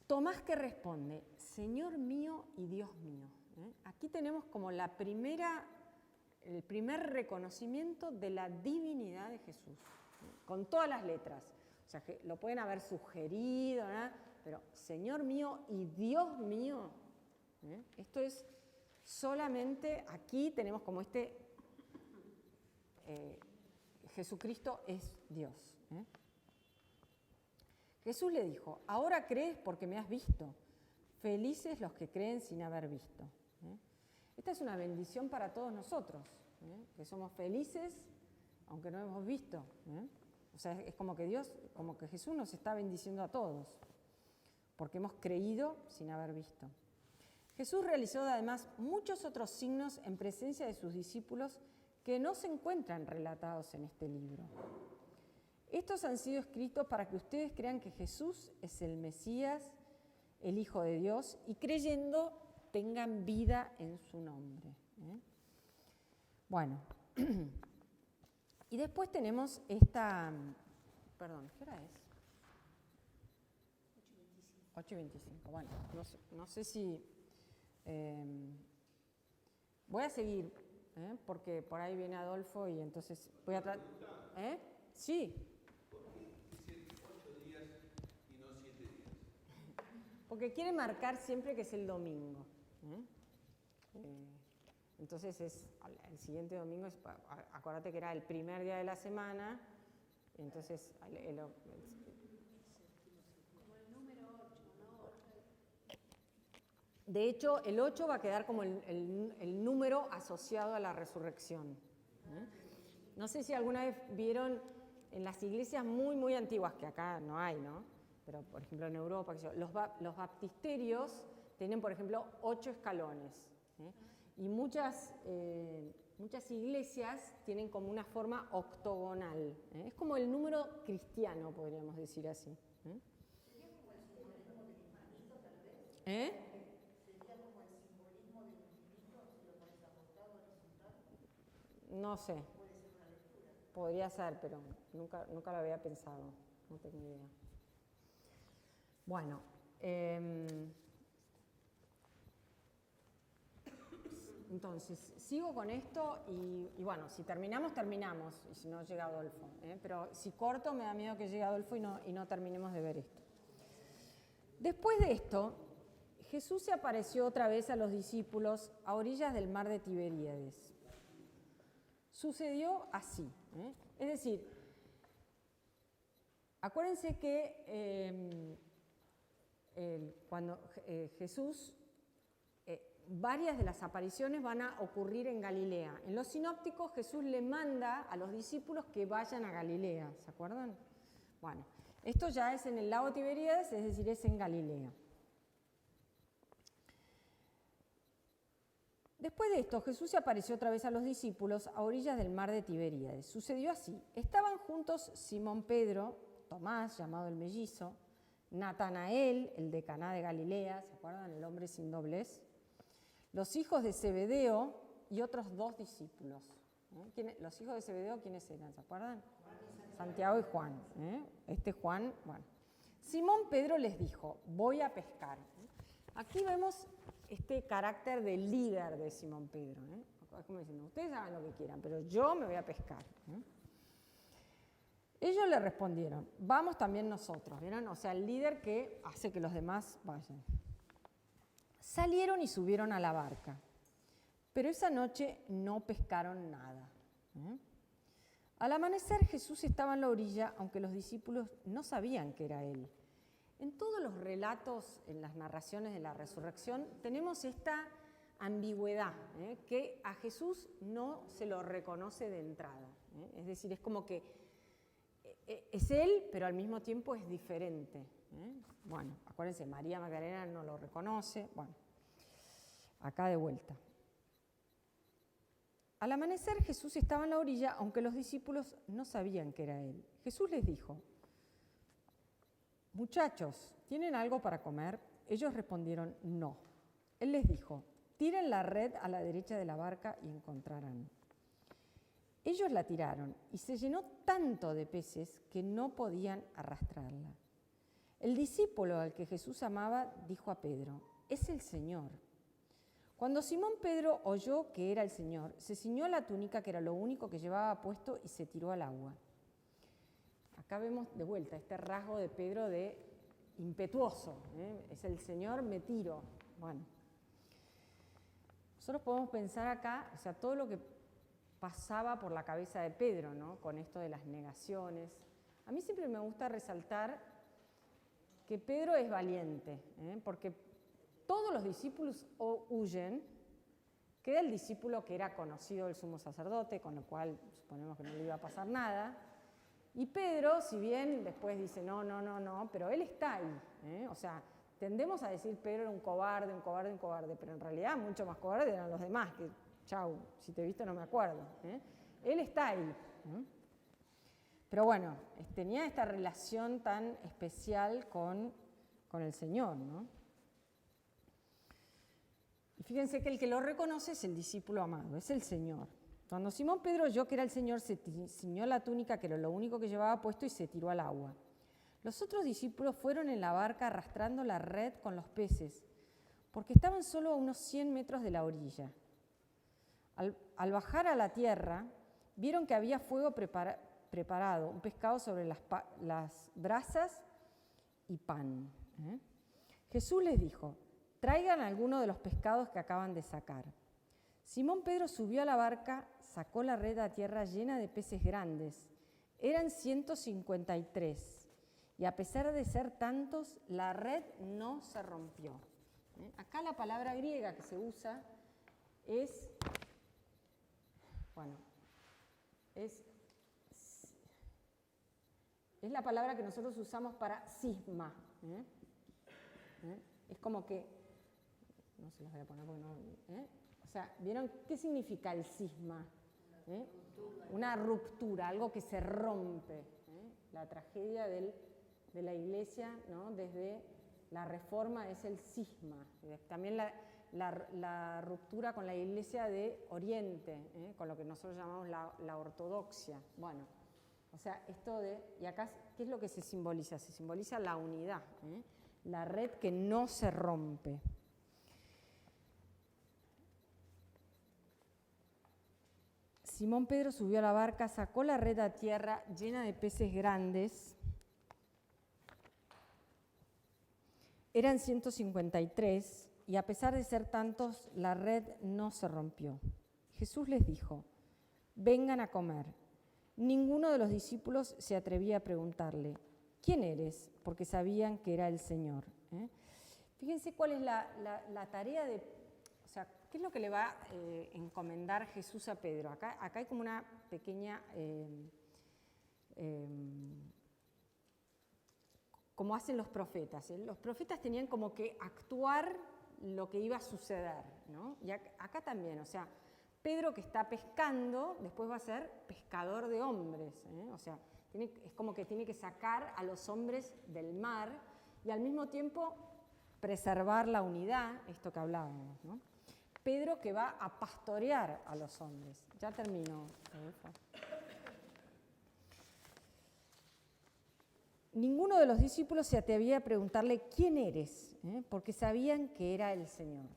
Tomás que responde, Señor mío y Dios mío. Aquí tenemos como el primer reconocimiento de la divinidad de Jesús, con todas las letras. O sea, que lo pueden haber sugerido, ¿no? Pero Señor mío y Dios mío, esto es solamente, aquí tenemos como Jesucristo es Dios. Jesús le dijo, ahora crees porque me has visto, felices los que creen sin haber visto. Esta es una bendición para todos nosotros, que somos felices aunque no hemos visto. O sea, es como que Jesús nos está bendiciendo a todos, porque hemos creído sin haber visto. Jesús realizó además muchos otros signos en presencia de sus discípulos que no se encuentran relatados en este libro. Estos han sido escritos para que ustedes crean que Jesús es el Mesías, el Hijo de Dios, y creyendo tengan vida en su nombre. Bueno, y después tenemos perdón, ¿qué hora es? 8:25. Bueno, no sé si... voy a seguir, porque por ahí viene Adolfo y entonces voy a tratar... Sí. ¿Por qué dice 8 días y no 7 días? Porque quiere marcar siempre que es el domingo. Entonces el siguiente domingo, acuérdate que era el primer día de la semana, entonces Como el número 8, ¿no? de hecho el 8 va a quedar como el número símbolo asociado a la resurrección. No sé si alguna vez vieron en las iglesias muy, muy antiguas, que acá no hay, ¿no? Pero, por ejemplo, en Europa, los baptisterios tienen, por ejemplo, 8 escalones. Y muchas iglesias tienen como una forma octogonal. Es como el número cristiano, podríamos decir así. ¿Sería como el simbolismo del infinito, tal vez? ¿Sería como el simbolismo del infinito, si lo pones acostado, horizontal? No sé. Puede ser una lectura. Podría ser, pero nunca lo había pensado. No tengo idea. Bueno. Entonces, sigo con esto y bueno, si terminamos, y si no llega Adolfo. Pero si corto, me da miedo que llegue Adolfo y no terminemos de ver esto. Después de esto, Jesús se apareció otra vez a los discípulos a orillas del mar de Tiberíades. Sucedió así. Es decir, acuérdense que cuando Jesús... varias de las apariciones van a ocurrir en Galilea. En los sinópticos Jesús le manda a los discípulos que vayan a Galilea, ¿se acuerdan? Bueno, esto ya es en el lago Tiberíades, es decir, es en Galilea. Después de esto, Jesús se apareció otra vez a los discípulos a orillas del mar de Tiberíades. Sucedió así. Estaban juntos Simón Pedro, Tomás, llamado el mellizo, Natanael, el de Caná de Galilea, ¿se acuerdan? El hombre sin doblez. Los hijos de Zebedeo y otros 2 discípulos. Los hijos de Zebedeo, ¿quiénes eran? ¿Se acuerdan? Santiago y Juan. Este Juan, bueno. Simón Pedro les dijo, voy a pescar. Aquí vemos este carácter de líder de Simón Pedro. Es como diciendo, ustedes hagan lo que quieran, pero yo me voy a pescar. Ellos le respondieron, vamos también nosotros. ¿Vieron? O sea, el líder que hace que los demás vayan. Salieron y subieron a la barca, pero esa noche no pescaron nada. Al amanecer Jesús estaba en la orilla, aunque los discípulos no sabían que era Él. En todos los relatos, en las narraciones de la resurrección, tenemos esta ambigüedad, que a Jesús no se lo reconoce de entrada. Es decir, es como que es Él, pero al mismo tiempo es diferente. Bueno, acuérdense, María Magdalena no lo reconoce. Bueno, acá de vuelta. Al amanecer Jesús estaba en la orilla, aunque los discípulos no sabían que era Él. Jesús les dijo, muchachos, ¿tienen algo para comer? Ellos respondieron, no. Él les dijo, tiren la red a la derecha de la barca y encontrarán. Ellos la tiraron y se llenó tanto de peces que no podían arrastrarla. El discípulo al que Jesús amaba dijo a Pedro, es el Señor. Cuando Simón Pedro oyó que era el Señor, se ciñó la túnica, que era lo único que llevaba puesto, y se tiró al agua. Acá vemos de vuelta este rasgo de Pedro de impetuoso. Es el Señor, me tiro. Bueno, nosotros podemos pensar acá, o sea, todo lo que pasaba por la cabeza de Pedro, ¿no? Con esto de las negaciones. A mí siempre me gusta resaltar que Pedro es valiente, porque todos los discípulos huyen, queda el discípulo que era conocido del sumo sacerdote, con lo cual suponemos que no le iba a pasar nada, y Pedro, si bien después dice no, pero él está ahí, o sea, tendemos a decir Pedro era un cobarde, pero en realidad mucho más cobarde eran los demás, que chau, si te he visto no me acuerdo. Él está ahí. Pero bueno, tenía esta relación tan especial con el Señor, ¿no? Y fíjense que el que lo reconoce es el discípulo amado, es el Señor. Cuando Simón Pedro oyó que era el Señor, se ciñó la túnica, que era lo único que llevaba puesto, y se tiró al agua. Los otros discípulos fueron en la barca arrastrando la red con los peces, porque estaban solo a unos 100 metros de la orilla. Al bajar a la tierra, vieron que había fuego preparado, un pescado sobre las brasas y pan. Jesús les dijo, traigan alguno de los pescados que acaban de sacar. Simón Pedro subió a la barca, sacó la red a tierra llena de peces grandes. Eran 153, y a pesar de ser tantos, la red no se rompió. Acá la palabra griega que se usa es Bueno, es la palabra que nosotros usamos para cisma. Es como que, no se los voy a poner porque no, o sea, ¿vieron qué significa el cisma? Una ruptura, algo que se rompe. La tragedia de la Iglesia, ¿no? Desde la Reforma es el cisma. También la ruptura con la Iglesia de Oriente, con lo que nosotros llamamos la ortodoxia. Bueno, o sea, esto de, y acá, ¿qué es lo que se simboliza? Se simboliza la unidad, la red que no se rompe. Simón Pedro subió a la barca, sacó la red a tierra llena de peces grandes. Eran 153 y a pesar de ser tantos, la red no se rompió. Jesús les dijo, vengan a comer. Ninguno de los discípulos se atrevía a preguntarle, ¿quién eres? Porque sabían que era el Señor. Fíjense cuál es la tarea de, o sea, ¿qué es lo que le va a encomendar Jesús a Pedro? Acá hay como una pequeña, como hacen los profetas. Los profetas tenían como que actuar lo que iba a suceder, ¿no? Y acá también, o sea, Pedro que está pescando, después va a ser pescador de hombres, o sea, es como que tiene que sacar a los hombres del mar y al mismo tiempo preservar la unidad, esto que hablábamos, ¿no? Pedro que va a pastorear a los hombres. Ya termino. Ninguno de los discípulos se atrevía a preguntarle quién eres, porque sabían que era el Señor.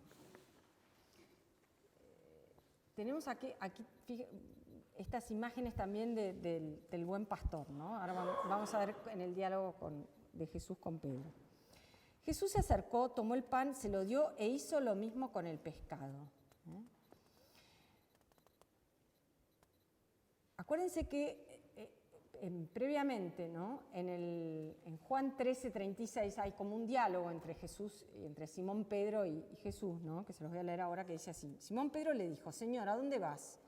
Tenemos aquí estas imágenes también del buen pastor, ¿no? Ahora vamos a ver en el diálogo de Jesús con Pedro. Jesús se acercó, tomó el pan, se lo dio e hizo lo mismo con el pescado. Acuérdense que previamente, ¿no? En Juan 13:36 hay como un diálogo entre Jesús, entre Simón Pedro y Jesús, ¿no? Que se los voy a leer ahora, que dice así. Simón Pedro le dijo, Señor, ¿a dónde vas?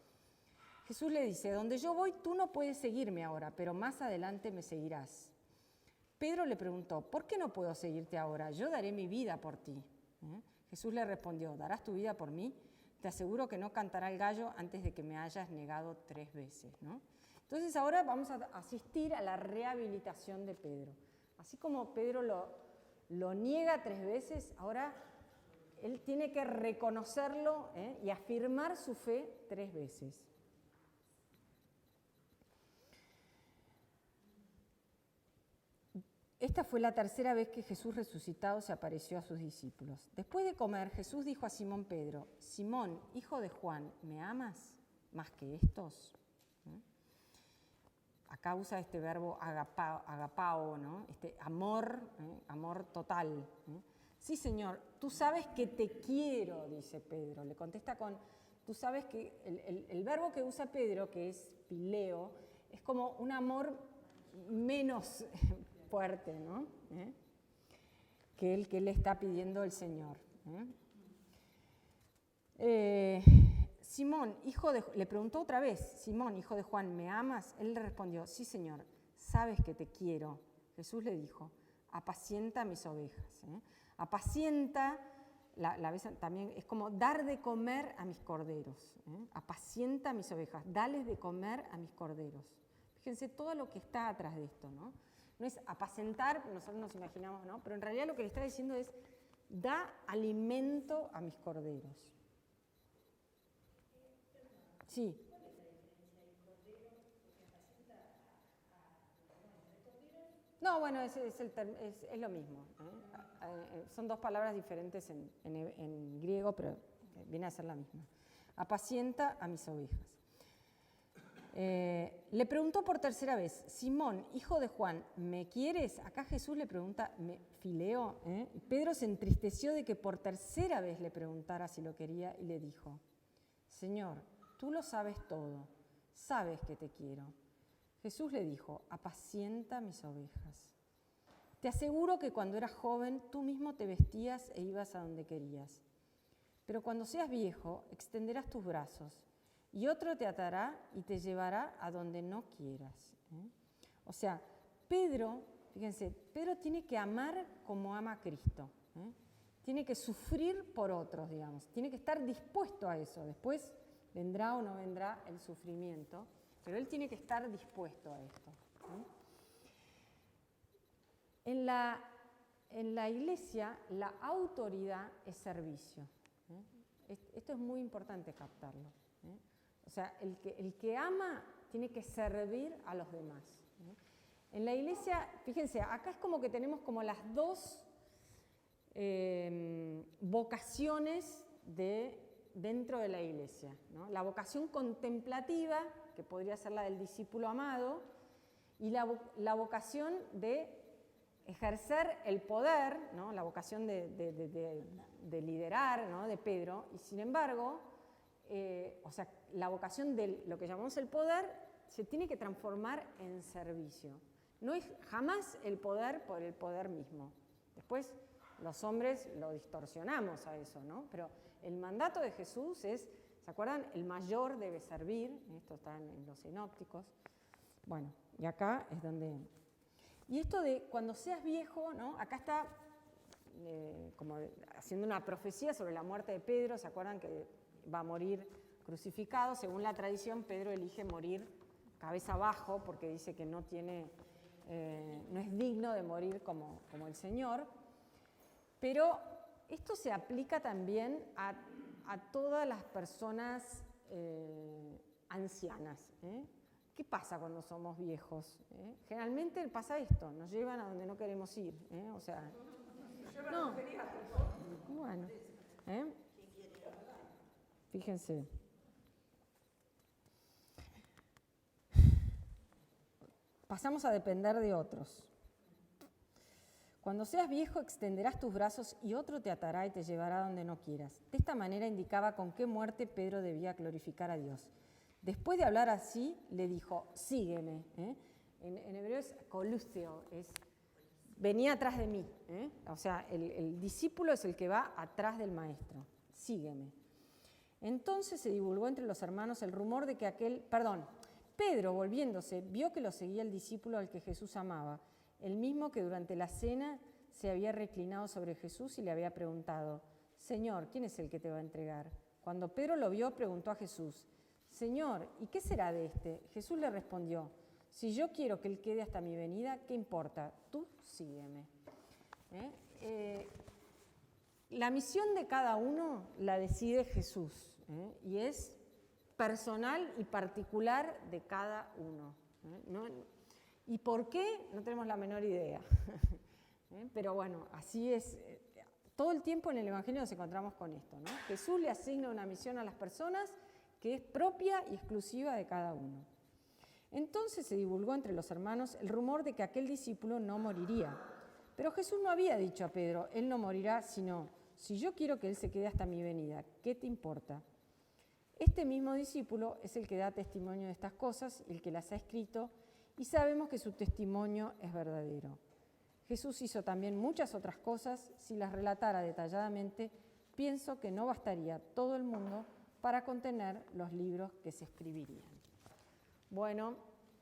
Jesús le dice, donde yo voy tú no puedes seguirme ahora, pero más adelante me seguirás. Pedro le preguntó, ¿por qué no puedo seguirte ahora? Yo daré mi vida por ti. Jesús le respondió, ¿darás tu vida por mí? Te aseguro que no cantará el gallo antes de que me hayas negado 3 veces, ¿no? Entonces ahora vamos a asistir a la rehabilitación de Pedro. Así como Pedro lo niega 3 veces, ahora él tiene que reconocerlo y afirmar su fe 3 veces. Esta fue la tercera vez que Jesús resucitado se apareció a sus discípulos. Después de comer, Jesús dijo a Simón Pedro, Simón, hijo de Juan, ¿me amas más que estos? Acá usa este verbo agapao, ¿no? Este amor, amor total. Sí, Señor, tú sabes que te quiero, dice Pedro. Le contesta con, tú sabes que el verbo que usa Pedro, que es pileo, es como un amor menos fuerte, ¿no? Que el que le está pidiendo el Señor. Simón, le preguntó otra vez, Simón, hijo de Juan, ¿me amas? Él le respondió, sí, Señor, sabes que te quiero. Jesús le dijo, apacienta mis ovejas. Apacienta, la vez también es como dar de comer a mis corderos. Apacienta mis ovejas, dales de comer a mis corderos. Fíjense todo lo que está atrás de esto, ¿no? No es apacentar, nosotros nos imaginamos, ¿no? Pero en realidad lo que le está diciendo es, da alimento a mis corderos. Sí. ¿Cuál es la diferencia del cordero? Porque apacienta a corderos. No, bueno, es lo mismo. Son 2 palabras diferentes en griego, pero viene a ser la misma. Apacienta a mis ovejas. Le preguntó por tercera vez, Simón, hijo de Juan, ¿me quieres? Acá Jesús le pregunta, fileo. Pedro se entristeció de que por tercera vez le preguntara si lo quería y le dijo, Señor, tú lo sabes todo, sabes que te quiero. Jesús le dijo, apacienta mis ovejas. Te aseguro que cuando eras joven tú mismo te vestías e ibas a donde querías. Pero cuando seas viejo extenderás tus brazos y otro te atará y te llevará a donde no quieras. O sea, Pedro, fíjense, Pedro tiene que amar como ama a Cristo. Tiene que sufrir por otros, digamos. Tiene que estar dispuesto a eso. Después vendrá o no vendrá el sufrimiento, pero él tiene que estar dispuesto a esto. En la iglesia, la autoridad es servicio. Esto es muy importante captarlo. O sea, el que ama tiene que servir a los demás. En la iglesia, fíjense, acá es como que tenemos como las dos vocaciones dentro de la iglesia, ¿no? La vocación contemplativa, que podría ser la del discípulo amado, y la vocación de ejercer el poder, ¿no? La vocación de liderar, ¿no? De Pedro, y sin embargo, o sea, la vocación de lo que llamamos el poder se tiene que transformar en servicio. No es jamás el poder por el poder mismo. Después los hombres lo distorsionamos a eso, ¿no? Pero el mandato de Jesús es, ¿se acuerdan? El mayor debe servir, esto está en los sinópticos. Bueno, y acá es donde... Y esto de cuando seas viejo, ¿no? Acá está como haciendo una profecía sobre la muerte de Pedro, ¿se acuerdan que va a morir crucificado? Según la tradición, Pedro elige morir cabeza abajo porque dice que no es digno de morir como el Señor. Pero esto se aplica también a todas las personas ancianas. ¿Qué pasa cuando somos viejos? Generalmente pasa esto, nos llevan a donde no queremos ir. O sea, no. Bueno, fíjense. Pasamos a depender de otros. Cuando seas viejo extenderás tus brazos y otro te atará y te llevará donde no quieras. De esta manera indicaba con qué muerte Pedro debía glorificar a Dios. Después de hablar así, le dijo, sígueme. En hebreo es koluseo, es venía atrás de mí. O sea, el discípulo es el que va atrás del maestro. Sígueme. Entonces se divulgó entre los hermanos el rumor de que Pedro, volviéndose, vio que lo seguía el discípulo al que Jesús amaba, el mismo que durante la cena se había reclinado sobre Jesús y le había preguntado, Señor, ¿quién es el que te va a entregar? Cuando Pedro lo vio, preguntó a Jesús, Señor, ¿y qué será de este? Jesús le respondió, si yo quiero que él quede hasta mi venida, ¿qué importa? Tú sígueme. La misión de cada uno la decide Jesús, y es personal y particular de cada uno. ¿Y por qué? No tenemos la menor idea. Pero bueno, así es. Todo el tiempo en el Evangelio nos encontramos con esto, ¿no? Jesús le asigna una misión a las personas que es propia y exclusiva de cada uno. Entonces se divulgó entre los hermanos el rumor de que aquel discípulo no moriría. Pero Jesús no había dicho a Pedro, él no morirá, sino, si yo quiero que él se quede hasta mi venida, ¿qué te importa? Este mismo discípulo es el que da testimonio de estas cosas, el que las ha escrito, y sabemos que su testimonio es verdadero. Jesús hizo también muchas otras cosas. Si las relatara detalladamente, pienso que no bastaría todo el mundo para contener los libros que se escribirían. Bueno,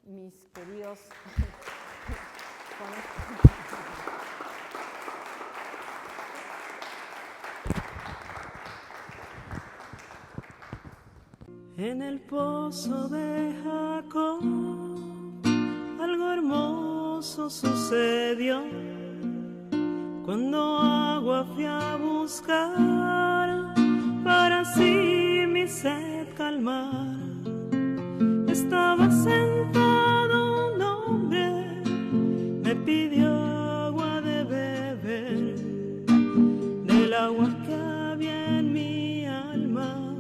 mis queridos... En el pozo de Jacob algo hermoso sucedió. Cuando agua fui a buscar para así mi sed calmar, estaba sentado un hombre, me pidió agua de beber, del agua que había en mi alma,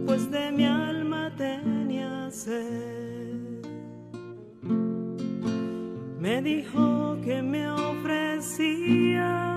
pues de mi alma tenía sed. Me dijo que me ofrecía